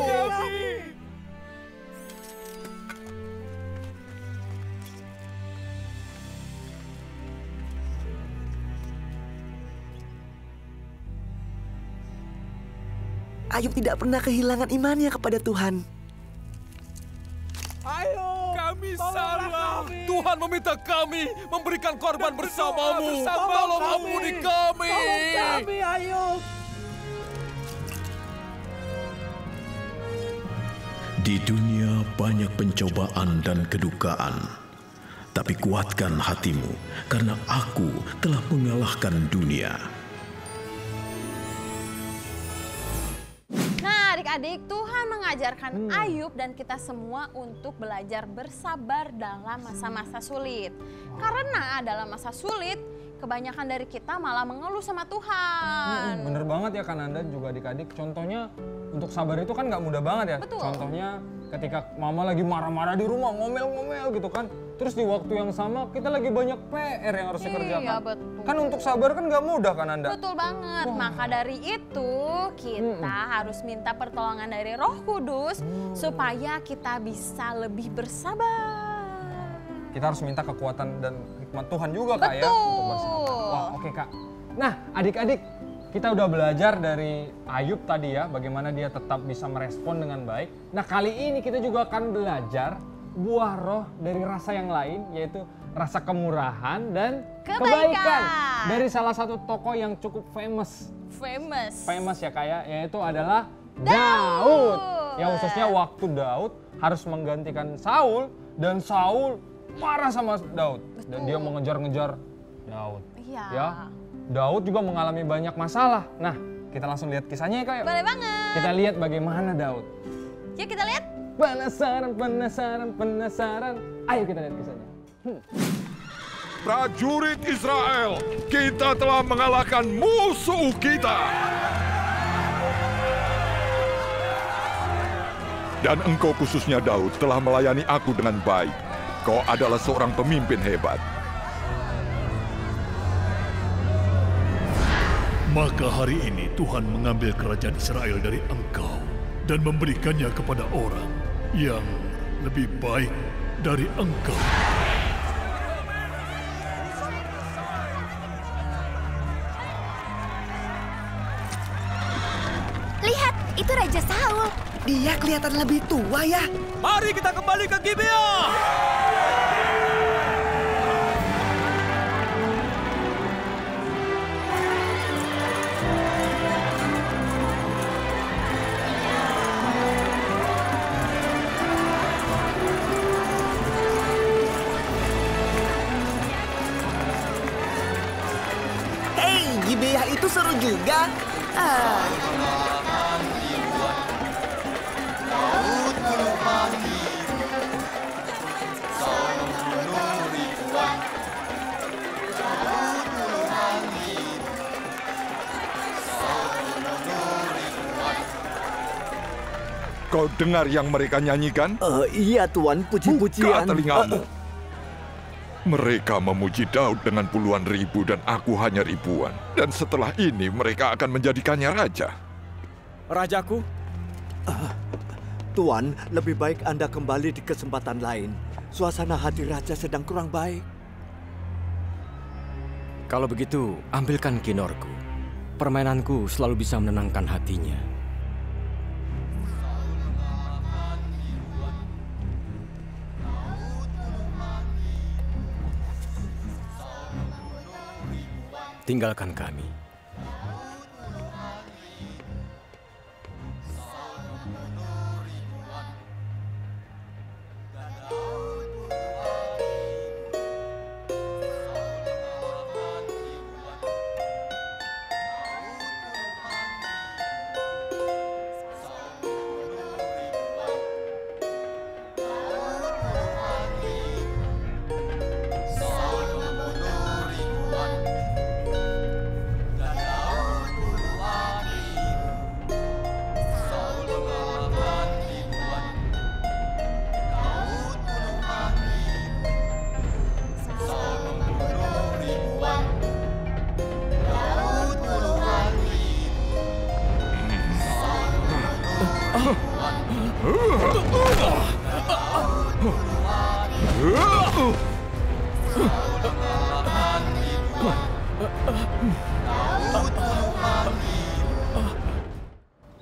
P: Ayub tidak pernah kehilangan imannya kepada Tuhan.
O: Ayo, kami salah. Tuhan meminta kami memberikan korban bersamamu. Tolong ampuni kami.
K: Tolong kami, Ayub.
J: Di dunia banyak pencobaan dan kedukaan, tapi kuatkan hatimu, karena aku telah mengalahkan dunia.
I: adik-adik, Tuhan mengajarkan Ayub dan kita semua untuk belajar bersabar dalam masa-masa sulit. Karena dalam masa sulit, kebanyakan dari kita malah mengeluh sama Tuhan.
H: Bener banget ya Kananda juga adik-adik. Contohnya untuk sabar itu kan nggak mudah banget ya.
I: Betul.
H: Contohnya ketika mama lagi marah-marah di rumah, ngomel-ngomel gitu kan. Terus di waktu yang sama kita lagi banyak PR yang harus dikerjakan.
I: Iya, betul.
H: Kan untuk sabar kan nggak mudah Kananda.
I: Betul banget. Maka dari itu kita harus minta pertolongan dari Roh Kudus supaya kita bisa lebih bersabar.
H: Kita harus minta kekuatan dan hikmat Tuhan juga Kak ya untuk bersabar. Wah, oke Kak. Nah, adik-adik, kita udah belajar dari Ayub tadi ya, bagaimana dia tetap bisa merespon dengan baik. Nah, kali ini kita juga akan belajar buah roh dari rasa yang lain, yaitu rasa kemurahan dan kebaikan. Dari salah satu tokoh yang cukup famous ya Kak ya, yaitu adalah Daud. Ya khususnya waktu Daud harus menggantikan Saul dan Saul marah sama Daud. Dan dia mengejar-ngejar Daud.
I: Iya.
H: Ya, Daud juga mengalami banyak masalah. Nah, kita langsung lihat kisahnya ya Kak ya.
I: Boleh banget.
H: Kita lihat bagaimana Daud.
I: Yuk kita lihat.
H: Penasaran. Ayo kita lihat kisahnya.
L: Prajurit Israel, kita telah mengalahkan musuh kita. Dan engkau khususnya Daud telah melayani aku dengan baik. Kau adalah seorang pemimpin hebat.
J: Maka hari ini Tuhan mengambil kerajaan Israel dari engkau dan memberikannya kepada orang yang lebih baik dari engkau.
M: Lihat, itu Raja Saul.
P: Dia kelihatan lebih tua ya.
N: Mari kita kembali ke Gibeah.
P: Hei, Gibeah itu seru juga.
L: Kau dengar yang mereka nyanyikan?
Q: Iya Tuan, puji-pujian.
L: Buka telingamu. Mereka memuji Daud dengan puluhan ribu dan aku hanya ribuan. Dan setelah ini mereka akan menjadikannya raja.
Q: Rajaku? Tuan, lebih baik Anda kembali di kesempatan lain. Suasana hati raja sedang kurang baik.
R: Kalau begitu, ambilkan kinorku. Permainanku selalu bisa menenangkan hatinya. Tinggalkan kami.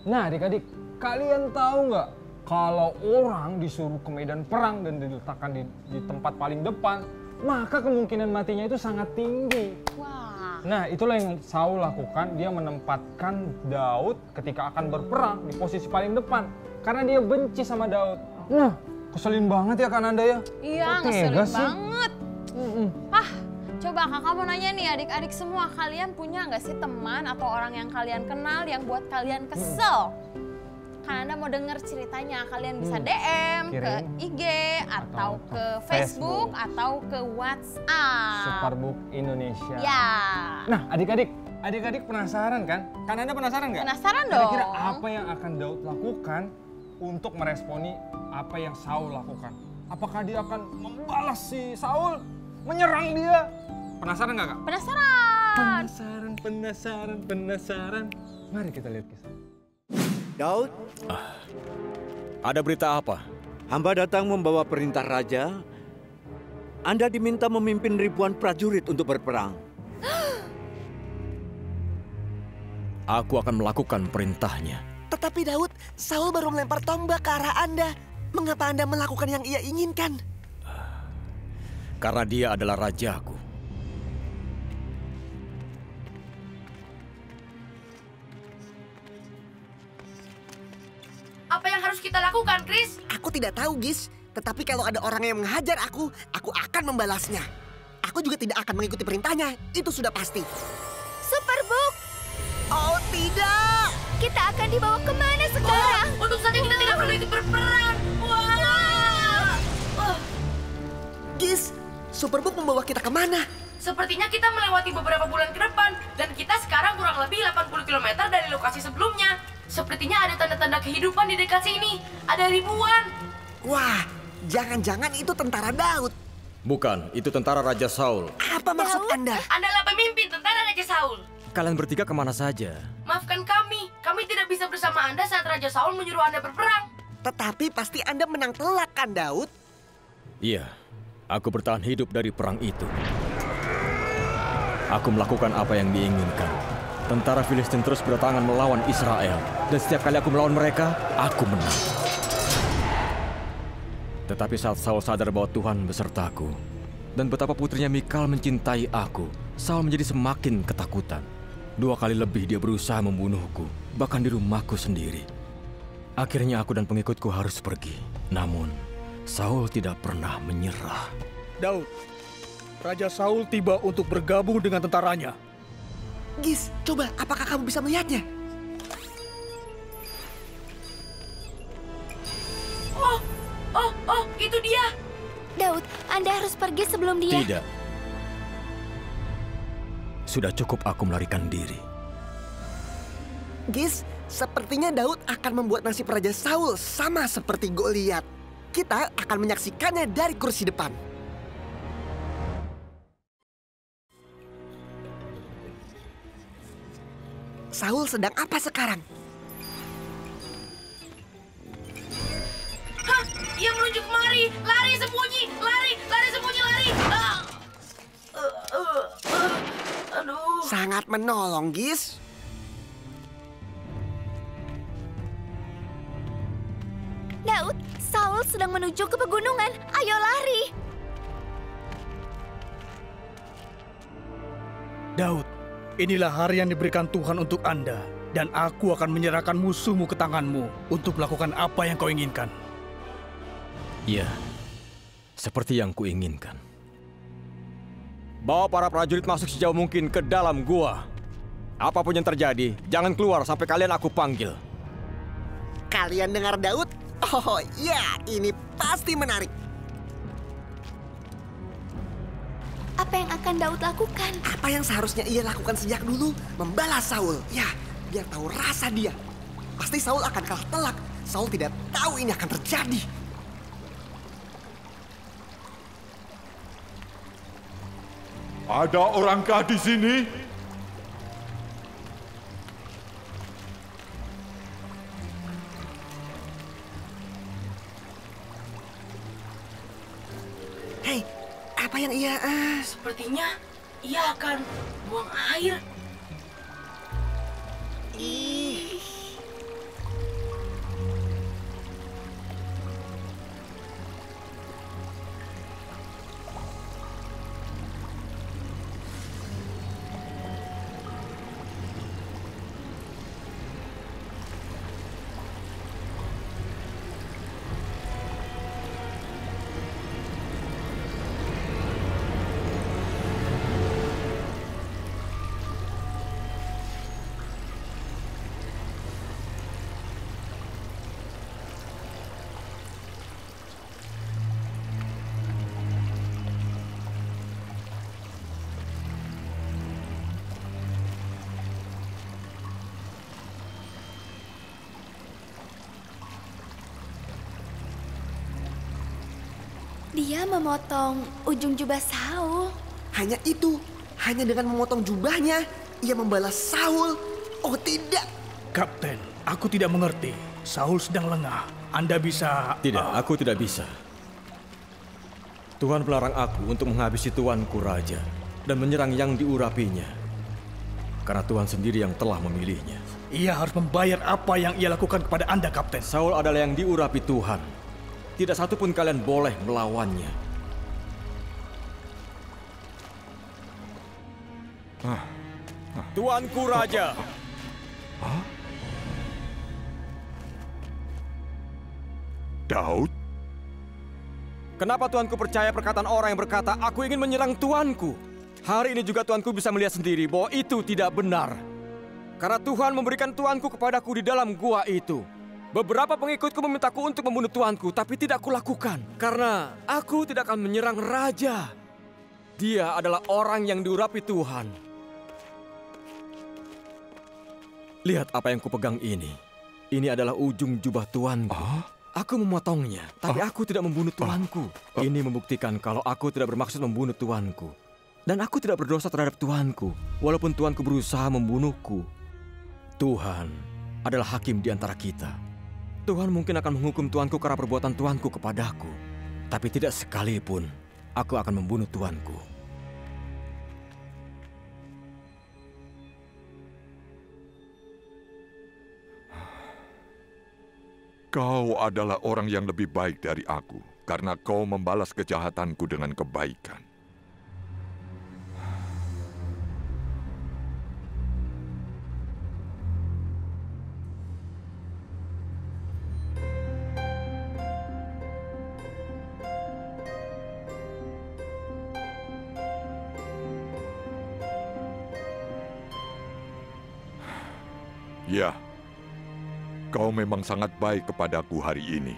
H: Nah adik-adik, kalian tahu nggak kalau orang disuruh ke medan perang dan diletakkan di tempat paling depan, maka kemungkinan matinya itu sangat tinggi. Nah itulah yang Saul lakukan, dia menempatkan Daud ketika akan berperang di posisi paling depan. Karena dia benci sama Daud. Nah keselin banget ya kan Anda ya?
I: Iya, ngeselin banget. Coba kakak mau nanya nih adik-adik semua, kalian punya nggak sih teman atau orang yang kalian kenal yang buat kalian kesel? Kalian Anda mau denger ceritanya, kalian bisa DM ke IG atau ke Facebook atau ke WhatsApp.
H: Superbook Indonesia.
I: Ya.
H: Nah, adik-adik penasaran kan? Kan Anda penasaran nggak?
I: Penasaran dong.
H: Kira-kira apa yang akan Daud lakukan untuk meresponi apa yang Saul lakukan? Apakah dia akan membalas si Saul, menyerang dia? Penasaran nggak, Kak? Penasaran. Mari kita lihat kisah.
Q: Daud,
R: ada berita apa?
Q: Hamba datang membawa perintah raja. Anda diminta memimpin ribuan prajurit untuk berperang.
R: Aku akan melakukan perintahnya.
P: Tetapi Daud, Saul baru melempar tombak ke arah Anda. Mengapa Anda melakukan yang ia inginkan?
R: Karena dia adalah rajaku.
M: Apa yang harus kita lakukan, Chris?
P: Aku tidak tahu, Gis. Tetapi kalau ada orang yang menghajar aku akan membalasnya. Aku juga tidak akan mengikuti perintahnya, itu sudah pasti.
M: Superbook!
P: Oh tidak!
M: Kita akan dibawa kemana sekarang? Untuk saat kita tidak perlu ikut berperang.
P: Gis, Superbook membawa kita kemana?
M: Sepertinya kita melewati beberapa bulan ke depan. Dan kita sekarang kurang lebih 80 km dari lokasi sebelumnya. Sepertinya ada tanda-tanda kehidupan di dekat sini. Ada ribuan.
P: Wah, jangan-jangan itu tentara Daud.
R: Bukan, itu tentara Raja Saul.
P: Apa maksud Anda?
M: Andalah pemimpin tentara Raja Saul.
R: Kalian bertiga kemana saja?
M: Maafkan kami. Kami tidak bisa bersama Anda saat Raja Saul menyuruh Anda berperang.
P: Tetapi pasti Anda menang telak kan, Daud?
R: Iya, aku bertahan hidup dari perang itu. Aku melakukan apa yang diinginkan. Tentara Filistin terus berdatangan melawan Israel. Dan setiap kali aku melawan mereka, aku menang. Tetapi saat Saul sadar bahwa Tuhan besertaku, dan betapa putrinya Mikal mencintai aku, Saul menjadi semakin ketakutan. 2 kali lebih dia berusaha membunuhku, bahkan di rumahku sendiri. Akhirnya aku dan pengikutku harus pergi. Namun, Saul tidak pernah menyerah.
S: Daud, Raja Saul tiba untuk bergabung dengan tentaranya.
P: Gis, coba apakah kamu bisa melihatnya?
M: Oh, itu dia.
F: Daud, Anda harus pergi sebelum dia.
R: Tidak. Sudah cukup aku melarikan diri.
P: Gis, sepertinya Daud akan membuat nasib Raja Saul sama seperti Goliat. Kita akan menyaksikannya dari kursi depan. Saul sedang apa sekarang?
M: Hah, ia menuju kemari. Lari sembunyi, lari sembunyi, lari. Aduh.
P: Sangat menolong, Gis.
F: Daud, Saul sedang menuju ke pegunungan. Ayo lari.
S: Daud, inilah hari yang diberikan Tuhan untuk Anda. Dan aku akan menyerahkan musuhmu ke tanganmu untuk melakukan apa yang kau inginkan.
R: Iya, seperti yang kuinginkan. Bawa para prajurit masuk sejauh mungkin ke dalam gua. Apapun yang terjadi, jangan keluar sampai kalian aku panggil.
P: Kalian dengar Daud? Oh ya, ini pasti menarik.
F: Apa yang akan Daud lakukan?
P: Apa yang seharusnya ia lakukan sejak dulu? Membalas Saul. Ya, biar tahu rasa dia. Pasti Saul akan kalah telak. Saul tidak tahu ini akan terjadi.
L: Ada orangkah di sini?
P: Hei, apa yang ia...
M: Sepertinya ia akan buang air.
P: Ih.
T: Dia memotong ujung jubah Saul.
P: Hanya itu, hanya dengan memotong jubahnya, ia membalas Saul. Oh tidak.
S: Kapten, aku tidak mengerti. Saul sedang lengah. Anda bisa...
R: Tidak, aku tidak bisa. Tuhan melarang aku untuk menghabisi tuanku Raja dan menyerang yang diurapinya. Karena Tuhan sendiri yang telah memilihnya.
S: Ia harus membayar apa yang ia lakukan kepada Anda, Kapten.
R: Saul adalah yang diurapi Tuhan. Tidak satu pun kalian boleh melawannya. Tuanku Raja.
L: Daud?
R: Kenapa Tuanku percaya perkataan orang yang berkata, aku ingin menyerang Tuanku? Hari ini juga Tuanku bisa melihat sendiri bahwa itu tidak benar. Karena Tuhan memberikan Tuanku kepadaku di dalam gua itu. Beberapa pengikutku memintaku untuk membunuh Tuanku, tapi tidak kulakukan. Karena aku tidak akan menyerang Raja. Dia adalah orang yang diurapi Tuhan. Lihat apa yang kupegang ini. Ini adalah ujung jubah Tuanku. Aku memotongnya, tapi aku tidak membunuh Tuanku. Ini membuktikan kalau aku tidak bermaksud membunuh Tuanku. Dan aku tidak berdosa terhadap Tuanku, walaupun Tuanku berusaha membunuhku. Tuhan adalah hakim di antara kita. Tuhan mungkin akan menghukum Tuanku karena perbuatan Tuanku kepadaku. Tapi tidak sekalipun aku akan membunuh Tuanku.
L: Kau adalah orang yang lebih baik dari aku, karena kau membalas kejahatanku dengan kebaikan. Ya, kau memang sangat baik kepadaku hari ini.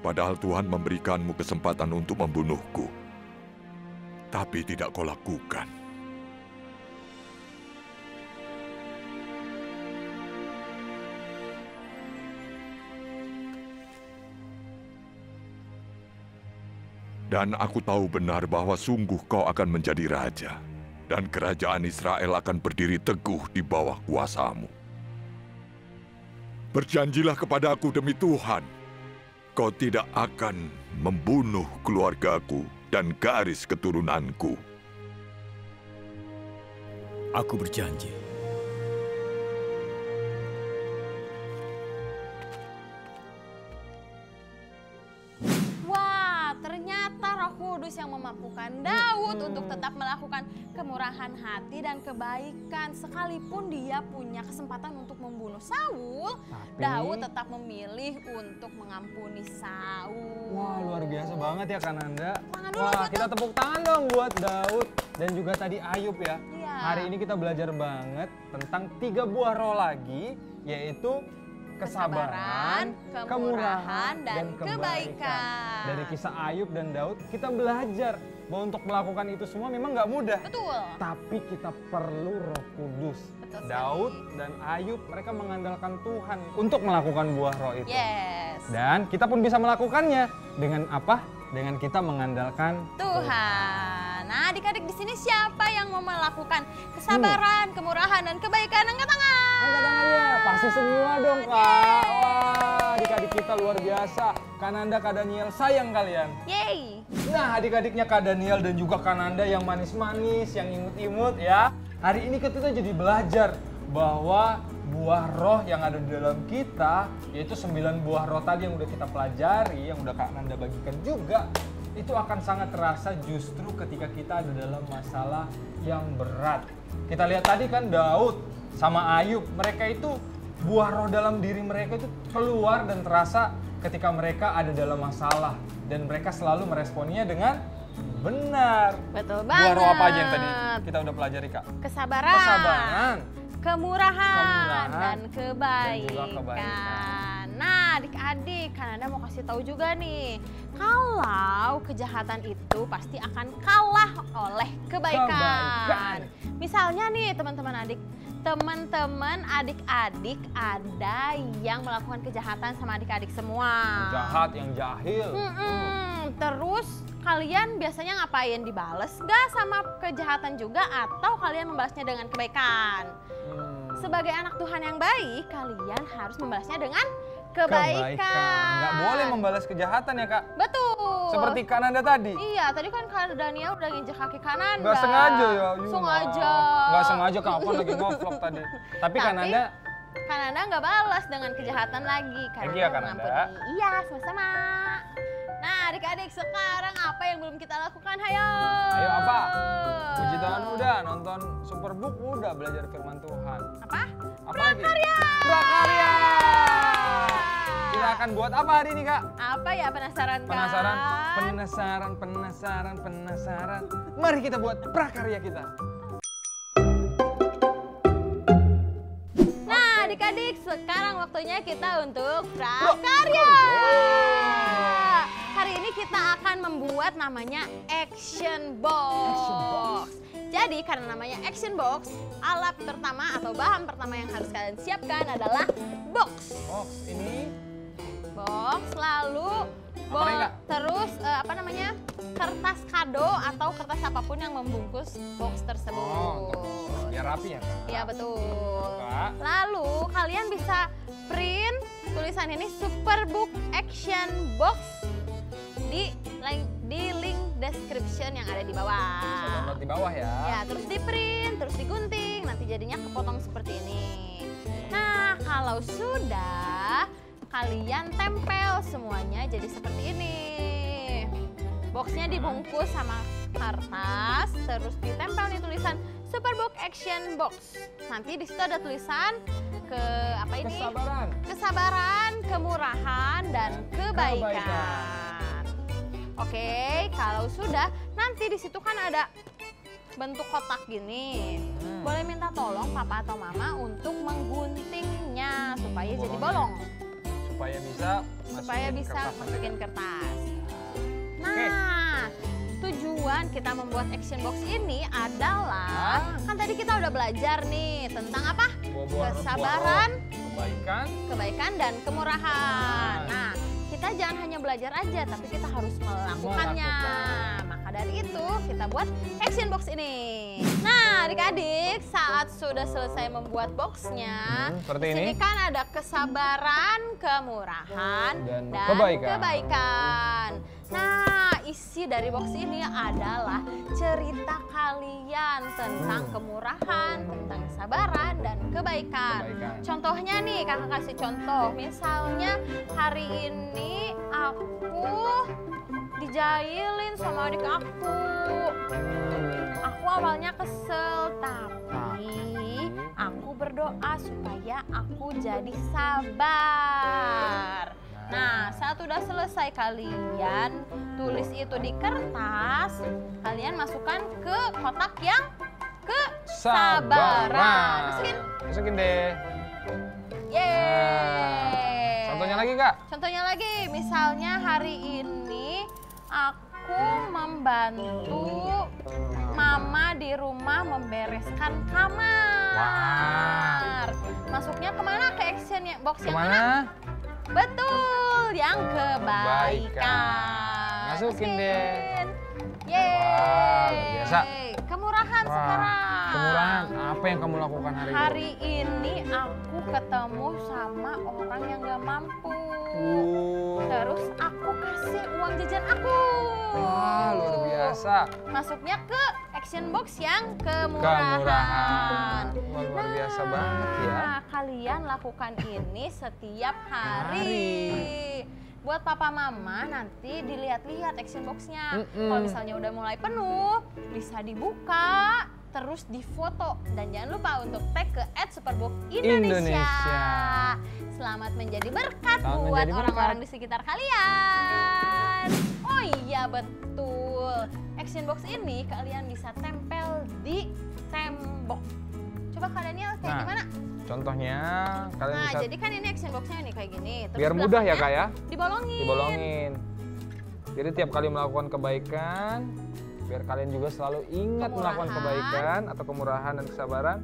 L: Padahal Tuhan memberikanmu kesempatan untuk membunuhku. Tapi tidak kau lakukan. Dan aku tahu benar bahwa sungguh kau akan menjadi raja. Dan kerajaan Israel akan berdiri teguh di bawah kuasamu. Berjanjilah kepadaku demi Tuhan, kau tidak akan membunuh keluargaku dan garis keturunanku.
R: Aku berjanji.
I: Wah, ternyata Roh Kudus yang memampukan Daud untuk tetap melakukan kemurahan hati dan kebaikan. Sekalipun dia punya kesempatan untuk membunuh Saul, Daud tetap memilih untuk mengampuni Saul.
H: Wah, luar biasa banget ya Kananda. Wah, kita tepuk tangan dong buat Daud dan juga tadi Ayub ya.
I: Iya.
H: Hari ini kita belajar banget tentang 3 buah roh lagi, yaitu kesabaran, kemurahan, dan kebaikan. Dari kisah Ayub dan Daud, kita belajar bahwa untuk melakukan itu semua memang nggak mudah.
I: Betul.
H: Tapi kita perlu Roh Kudus.
I: Betul sekali.
H: Daud dan Ayub, mereka mengandalkan Tuhan untuk melakukan buah roh itu.
I: Yes.
H: Dan kita pun bisa melakukannya dengan apa? Dengan kita mengandalkan
I: Tuhan. Nah, adik-adik di sini siapa yang mau melakukan kesabaran, kemurahan, dan kebaikan? Angkat tangan.
H: Angkat tangannya. Pasti semua dong, Kak. Wah, adik-adik kita luar biasa. Kananda, Kak Daniel, sayang kalian.
I: Yeay.
H: Nah, adik-adiknya Kak Daniel dan juga Kananda yang manis-manis, yang imut-imut ya. Hari ini kita jadi belajar bahwa buah roh yang ada di dalam kita, yaitu 9 buah roh tadi yang udah kita pelajari, yang udah Kak Nanda bagikan juga, itu akan sangat terasa justru ketika kita ada dalam masalah yang berat. Kita lihat tadi kan Daud sama Ayub, mereka itu buah roh dalam diri mereka itu keluar dan terasa ketika mereka ada dalam masalah. Dan mereka selalu meresponnya dengan benar.
I: Betul banget.
H: Buah roh apa aja yang tadi kita udah pelajari, Kak?
I: Kesabaran. Kemurahan dan kebaikan. Nah, adik-adik, Kananda mau kasih tahu juga nih, kalau kejahatan itu pasti akan kalah oleh kebaikan. Misalnya nih teman-teman adik-adik ada yang melakukan kejahatan sama adik-adik semua.
H: Jahat, yang jahil.
I: Terus kalian biasanya ngapain? Dibales nggak sama kejahatan juga atau kalian membalasnya dengan kebaikan? Sebagai anak Tuhan yang baik, kalian harus membalasnya dengan kebaikan.
H: Nggak boleh membalas kejahatan ya, Kak?
I: Betul.
H: Seperti Kananda tadi.
I: Iya, tadi kan Kak Daniel udah nginjek kaki Kananda.
H: Nggak sengaja ya, Yuna.
I: Sengaja.
H: Nggak sengaja, Kak. Aku lagi nge-vlog tadi. Tapi Kananda
I: nggak balas dengan kejahatan lagi.
H: Thank you ya, Kananda.
I: Iya, sama-sama. Nah, adik-adik, sekarang apa yang belum kita lakukan? Hayo!
H: Ayo apa? Puji Tuhan udah, nonton Superbook udah, belajar firman Tuhan.
I: Apa?
H: Prakarya! Prakarya! Kita akan buat apa hari ini, Kak?
I: Apa ya, penasaran kan?
H: Penasaran. Mari kita buat prakarya kita.
I: Nah, adik-adik, sekarang waktunya kita untuk prakarya. Hari ini kita akan membuat namanya action box. Jadi karena namanya action box, alat pertama atau bahan pertama yang harus kalian siapkan adalah box.
H: Box ini?
I: Box, lalu terus kertas kado atau kertas apapun yang membungkus box tersebut.
H: Biar rapi ya, Kak?
I: Iya, betul.
H: Kak.
I: Lalu kalian bisa print tulisan ini Superbook Action Box di link description yang ada di bawah.
H: Bisa download di bawah ya.
I: Ya, terus di print, terus digunting, nanti jadinya kepotong seperti ini. Nah, kalau sudah, kalian tempel semuanya jadi seperti ini. Boxnya dibungkus sama kertas, terus ditempel nih tulisan Superbook Action Box. Nanti di situ ada tulisan kesabaran, kemurahan, dan kebaikan. Oke, kalau sudah, nanti di situ kan ada bentuk kotak gini. Boleh minta tolong papa atau mama untuk mengguntingnya supaya jadi bolong.
H: Supaya bisa
I: masukin kertas. Nah, tujuan kita membuat action box ini adalah kan tadi kita udah belajar nih tentang apa? Kesabaran, kebaikan dan kemurahan. Nah, kita jangan hanya belajar aja, tapi kita harus melakukannya. Maka dari itu kita buat action box ini. Nah, adik-adik, saat sudah selesai membuat boxnya, di sini kan ada kesabaran, kemurahan, dan kebaikan. Nah, isi dari box ini adalah cerita kalian tentang kemurahan, tentang kesabaran, dan kebaikan. Contohnya nih, kakak kasih contoh. Misalnya hari ini aku dijailin sama adik aku. Aku awalnya kesel, tapi aku berdoa supaya aku jadi sabar. Nah, saat udah selesai kalian tulis itu di kertas, kalian masukkan ke kotak yang kesabaran.
H: Masukin deh.
I: Yeay.
H: Contohnya lagi, Kak?
I: Contohnya lagi, misalnya hari ini aku membantu mama di rumah membereskan kamar. Masuknya kemana? Ke action box yang mana? Betul, yang kebaikan.
H: Masukin deh.
I: Yeay.
H: Wah, luar biasa.
I: Kemurahan sekarang.
H: Kemurahan, apa yang kamu lakukan hari ini?
I: Hari ini aku ketemu sama orang yang gak mampu. Terus aku kasih uang jajan aku.
H: Wah, luar biasa.
I: Masuknya ke action box yang kemurahan.
H: Wah, luar biasa banget ya.
I: Nah, kalian lakukan ini setiap hari. Buat papa mama nanti dilihat-lihat action boxnya. Kalau misalnya udah mulai penuh, bisa dibuka, terus difoto. Dan jangan lupa untuk tag ke @superbook_Indonesia. Selamat menjadi berkat buat orang-orang di sekitar kalian. Oh iya, betul. Action box ini kalian bisa tempel di tembok. Coba Kak Daniel kayak gimana?
H: Contohnya kalian bisa.
I: Nah, jadi kan ini action boxnya nih kayak gini. Terus
H: biar mudah ya, Kak ya?
I: Dibolongin.
H: Jadi tiap kali melakukan kebaikan, biar kalian juga selalu ingat melakukan kebaikan atau kemurahan dan kesabaran,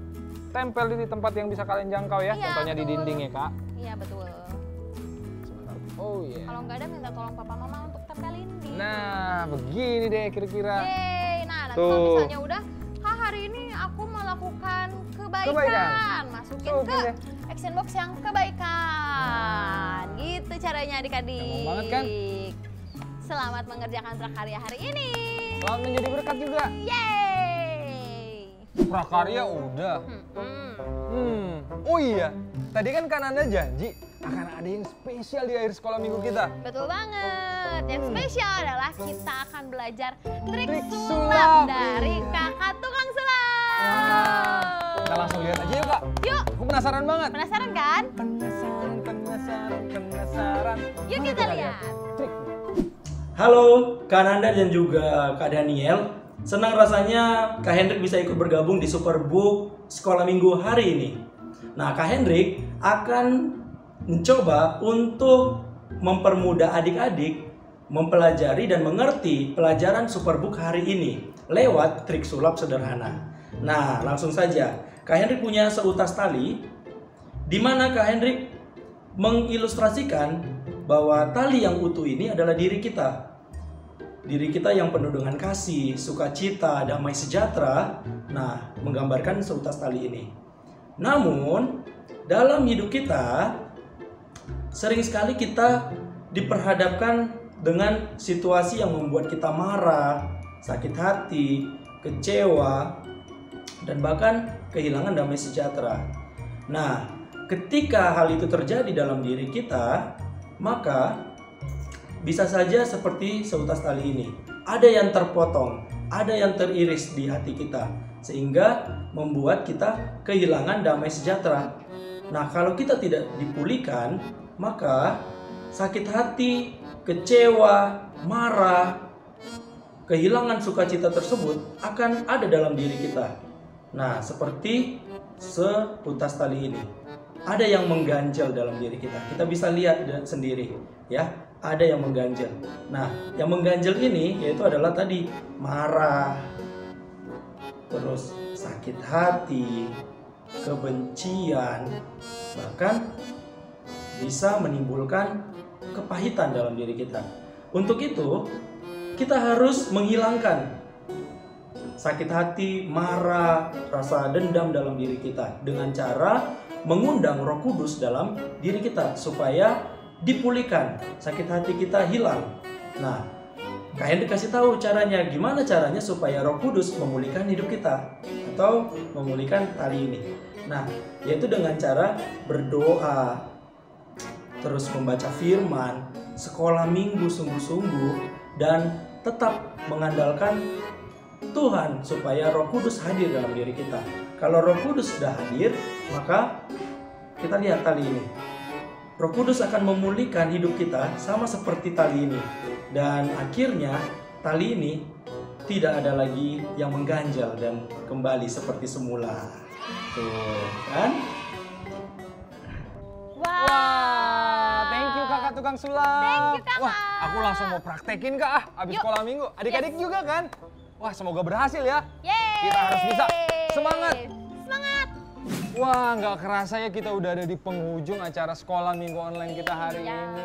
H: tempel di tempat yang bisa kalian jangkau ya. Contohnya di dinding ya, Kak.
I: Iya, betul.
H: Oh iya.
I: Kalau nggak ada minta tolong papa mama untuk tempelin di.
H: Nah, begini deh kira-kira.
I: Yeay, nah nanti kalau misalnya udah, Kak hari ini aku melakukan kebaikan. Masukin
H: Tuh,
I: ke action box yang kebaikan. Gitu caranya adik-adik.
H: Gampang banget kan?
I: Selamat mengerjakan prakarya hari ini.
H: Selamat menjadi berkat juga.
I: Yeay.
H: Prakarya udah. Oh iya, tadi kan Kananda janji akan ada yang spesial di akhir sekolah minggu kita.
I: Betul banget. Yang spesial adalah kita akan belajar trik sulap dari kakak tukang sulap.
H: Kita langsung lihat aja yuk Kak.
I: Yuk.
H: Aku penasaran banget.
I: Penasaran kan?
H: Penasaran.
I: Yuk kita lihat.
U: Halo Kak Nanda dan juga Kak Daniel. Senang rasanya Kak Hendrik bisa ikut bergabung di Superbook Sekolah Minggu hari ini. Nah, Kak Hendrik akan mencoba untuk mempermudah adik-adik mempelajari dan mengerti pelajaran Superbook hari ini lewat trik sulap sederhana. Nah, langsung saja. Kak Hendrik punya seutas tali di mana Kak Hendrik mengilustrasikan bahwa tali yang utuh ini adalah diri kita. Diri kita yang penuh dengan kasih, sukacita, damai sejahtera. Nah, menggambarkan seutas tali ini. Namun, dalam hidup kita, sering sekali kita diperhadapkan dengan situasi yang membuat kita marah, sakit hati, kecewa, dan bahkan kehilangan damai sejahtera. Nah, ketika hal itu terjadi dalam diri kita, maka bisa saja seperti seutas tali ini. Ada yang terpotong, ada yang teriris di hati kita, sehingga membuat kita kehilangan damai sejahtera. Nah, kalau kita tidak dipulihkan, maka sakit hati, kecewa, marah, kehilangan sukacita tersebut akan ada dalam diri kita. Nah, seperti seutas tali ini. Ada yang mengganjal dalam diri kita. Kita bisa lihat sendiri, ya. Ada yang mengganjal. Nah, yang mengganjal ini yaitu adalah tadi marah, terus sakit hati, kebencian, bahkan bisa menimbulkan kepahitan dalam diri kita. Untuk itu, kita harus menghilangkan sakit hati, marah, rasa dendam dalam diri kita dengan cara mengundang Roh Kudus dalam diri kita supaya dipulihkan, sakit hati kita hilang. Nah, Kak Hendrik kasih tahu caranya, gimana caranya supaya Roh Kudus memulihkan hidup kita atau memulihkan tali ini. Nah, yaitu dengan cara berdoa, terus membaca firman, sekolah minggu sungguh-sungguh, dan tetap mengandalkan Tuhan supaya Roh Kudus hadir dalam diri kita. Kalau Roh Kudus sudah hadir, maka kita lihat tali ini. Roh Kudus akan memulihkan hidup kita sama seperti tali ini. Dan akhirnya tali ini tidak ada lagi yang mengganjal dan kembali seperti semula. Tuh, kan?
H: Wah, thank you kakak tukang sulap.
I: Thank you kakak.
H: Wah, aku langsung mau praktekin kak abis sekolah minggu. Adik-adik juga kan? Wah, semoga berhasil ya.
I: Yeay.
H: Kita harus bisa. Semangat.
I: Semangat.
H: Wah, nggak kerasa ya kita udah ada di penghujung acara sekolah minggu online kita hari ini.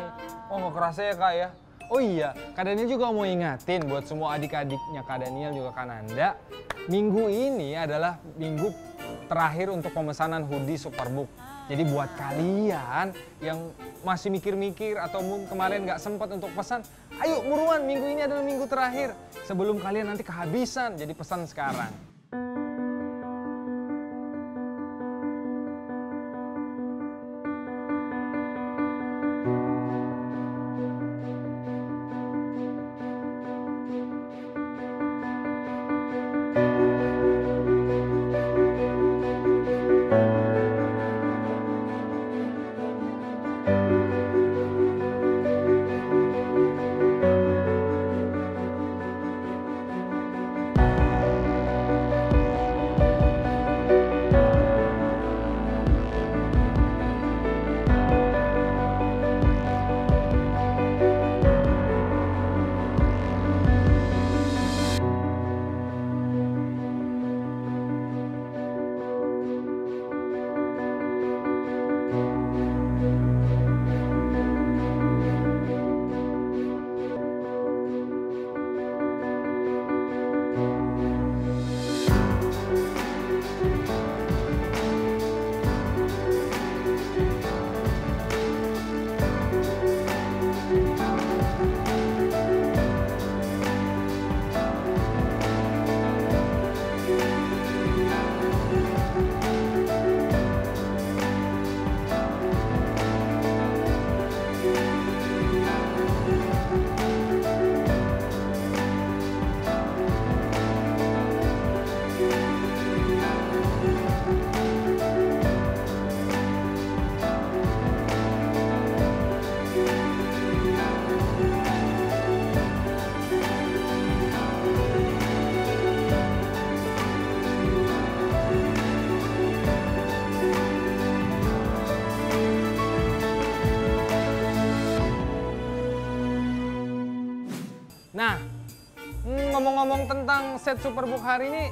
H: Oh, nggak kerasa ya kak ya. Oh iya, Kak Daniel juga mau ingatin buat semua adik-adiknya Kak Daniel juga Kak Nanda. Minggu ini adalah minggu terakhir untuk pemesanan hoodie Superbook. Jadi buat kalian yang masih mikir-mikir atau kemarin nggak sempat untuk pesan, ayo buruan, minggu ini adalah minggu terakhir. Sebelum kalian nanti kehabisan, jadi pesan sekarang. Nah, ngomong-ngomong tentang set Superbook hari ini,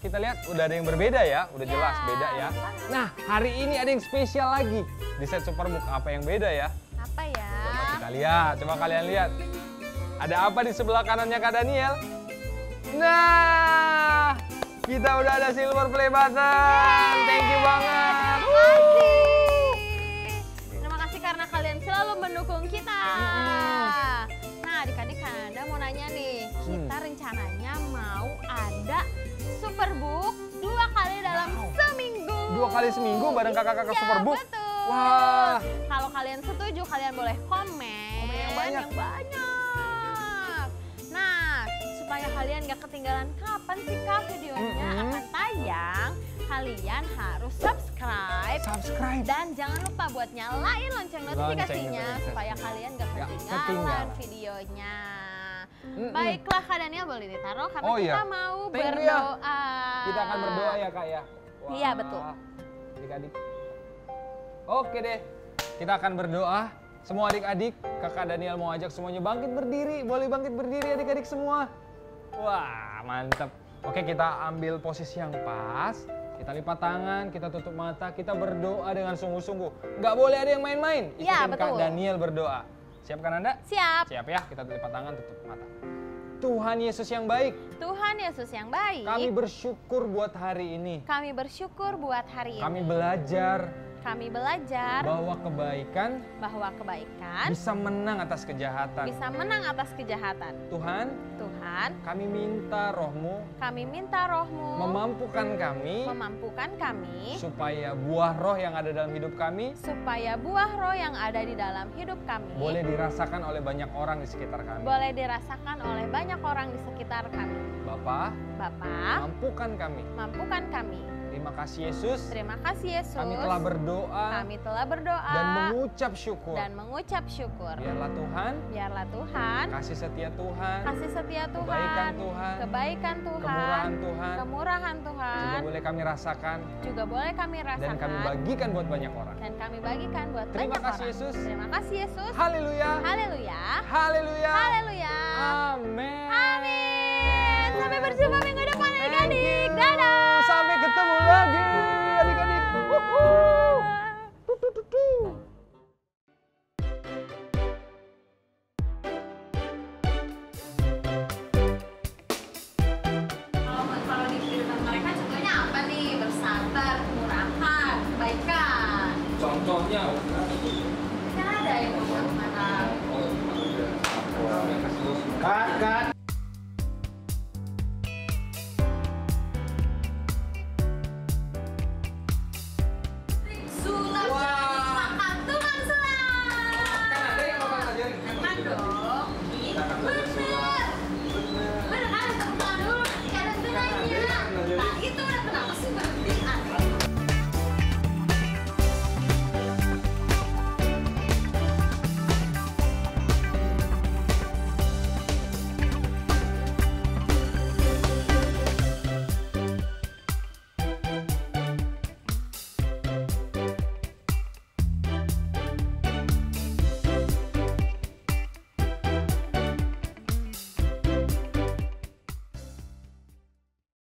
H: kita lihat udah ada yang berbeda ya, udah jelas beda ya. Nah, hari ini ada yang spesial lagi di set Superbook. Apa yang beda ya?
I: Apa ya?
H: Coba kita lihat, coba kalian lihat. Ada apa di sebelah kanannya Kak Daniel? Nah, kita udah ada silver play button. Thank you banget.
I: Terima kasih karena kalian selalu mendukung kita. Nah, adik-adik Kananda mau nanya nih, kita rencananya mau ada Superbook 2 kali dalam seminggu.
H: 2 kali seminggu bareng kakak-kakak
I: Ya,
H: Superbook?
I: betul.
H: Wah.
I: Kalau kalian setuju, kalian boleh komen
H: yang banyak.
I: Nah, supaya kalian gak ketinggalan kapan sih Kak videonya akan tayang, kalian harus subscribe. Dan jangan lupa buat nyalain lonceng notifikasinya supaya kalian gak ketinggalan videonya. Baiklah Kak Daniel, boleh ditaruh karena kita mau berdoa.
H: Kita akan berdoa ya Kak ya? Wah.
I: Iya betul.
H: Adik-adik. Oke deh, kita akan berdoa. Semua adik-adik, Kakak Daniel mau ajak semuanya bangkit berdiri. Boleh bangkit berdiri adik-adik semua. Wah, mantap. Oke, kita ambil posisi yang pas. Kita lipat tangan, kita tutup mata, kita berdoa dengan sungguh-sungguh. Nggak boleh ada yang main-main.
I: Iya,
H: Ikutin Kak
I: betul.
H: Daniel berdoa. Siap kan Anda?
I: Siap.
H: Siap ya, kita lipat tangan, tutup mata. Tuhan Yesus yang baik,
I: Tuhan Yesus yang baik.
H: kami bersyukur buat hari ini.
I: Kami bersyukur buat hari ini.
H: Kami belajar
I: bahwa
H: kebaikan
I: bisa
H: menang atas kejahatan. Tuhan, kami minta Roh-Mu memampukan kami supaya buah roh yang ada dalam hidup kami boleh dirasakan oleh banyak orang di sekitar kami. Bapa, mampukan kami. Terima kasih Yesus. Kami telah berdoa. Dan mengucap syukur. Biarlah Tuhan. Kasih setia Tuhan. Kebaikan Tuhan. Kemurahan Tuhan. Juga boleh kami rasakan. Dan kami bagikan buat banyak orang. Terima kasih Yesus. Haleluya. Amin.
I: Sampai berjumpa minggu depan adik-adik. Dadah.
H: Sampai ketemu lagi adik-adik.
I: Kalau di kehidupan mereka contohnya apa nih? Bersabar, kemurahan, kebaikan.
H: Contohnya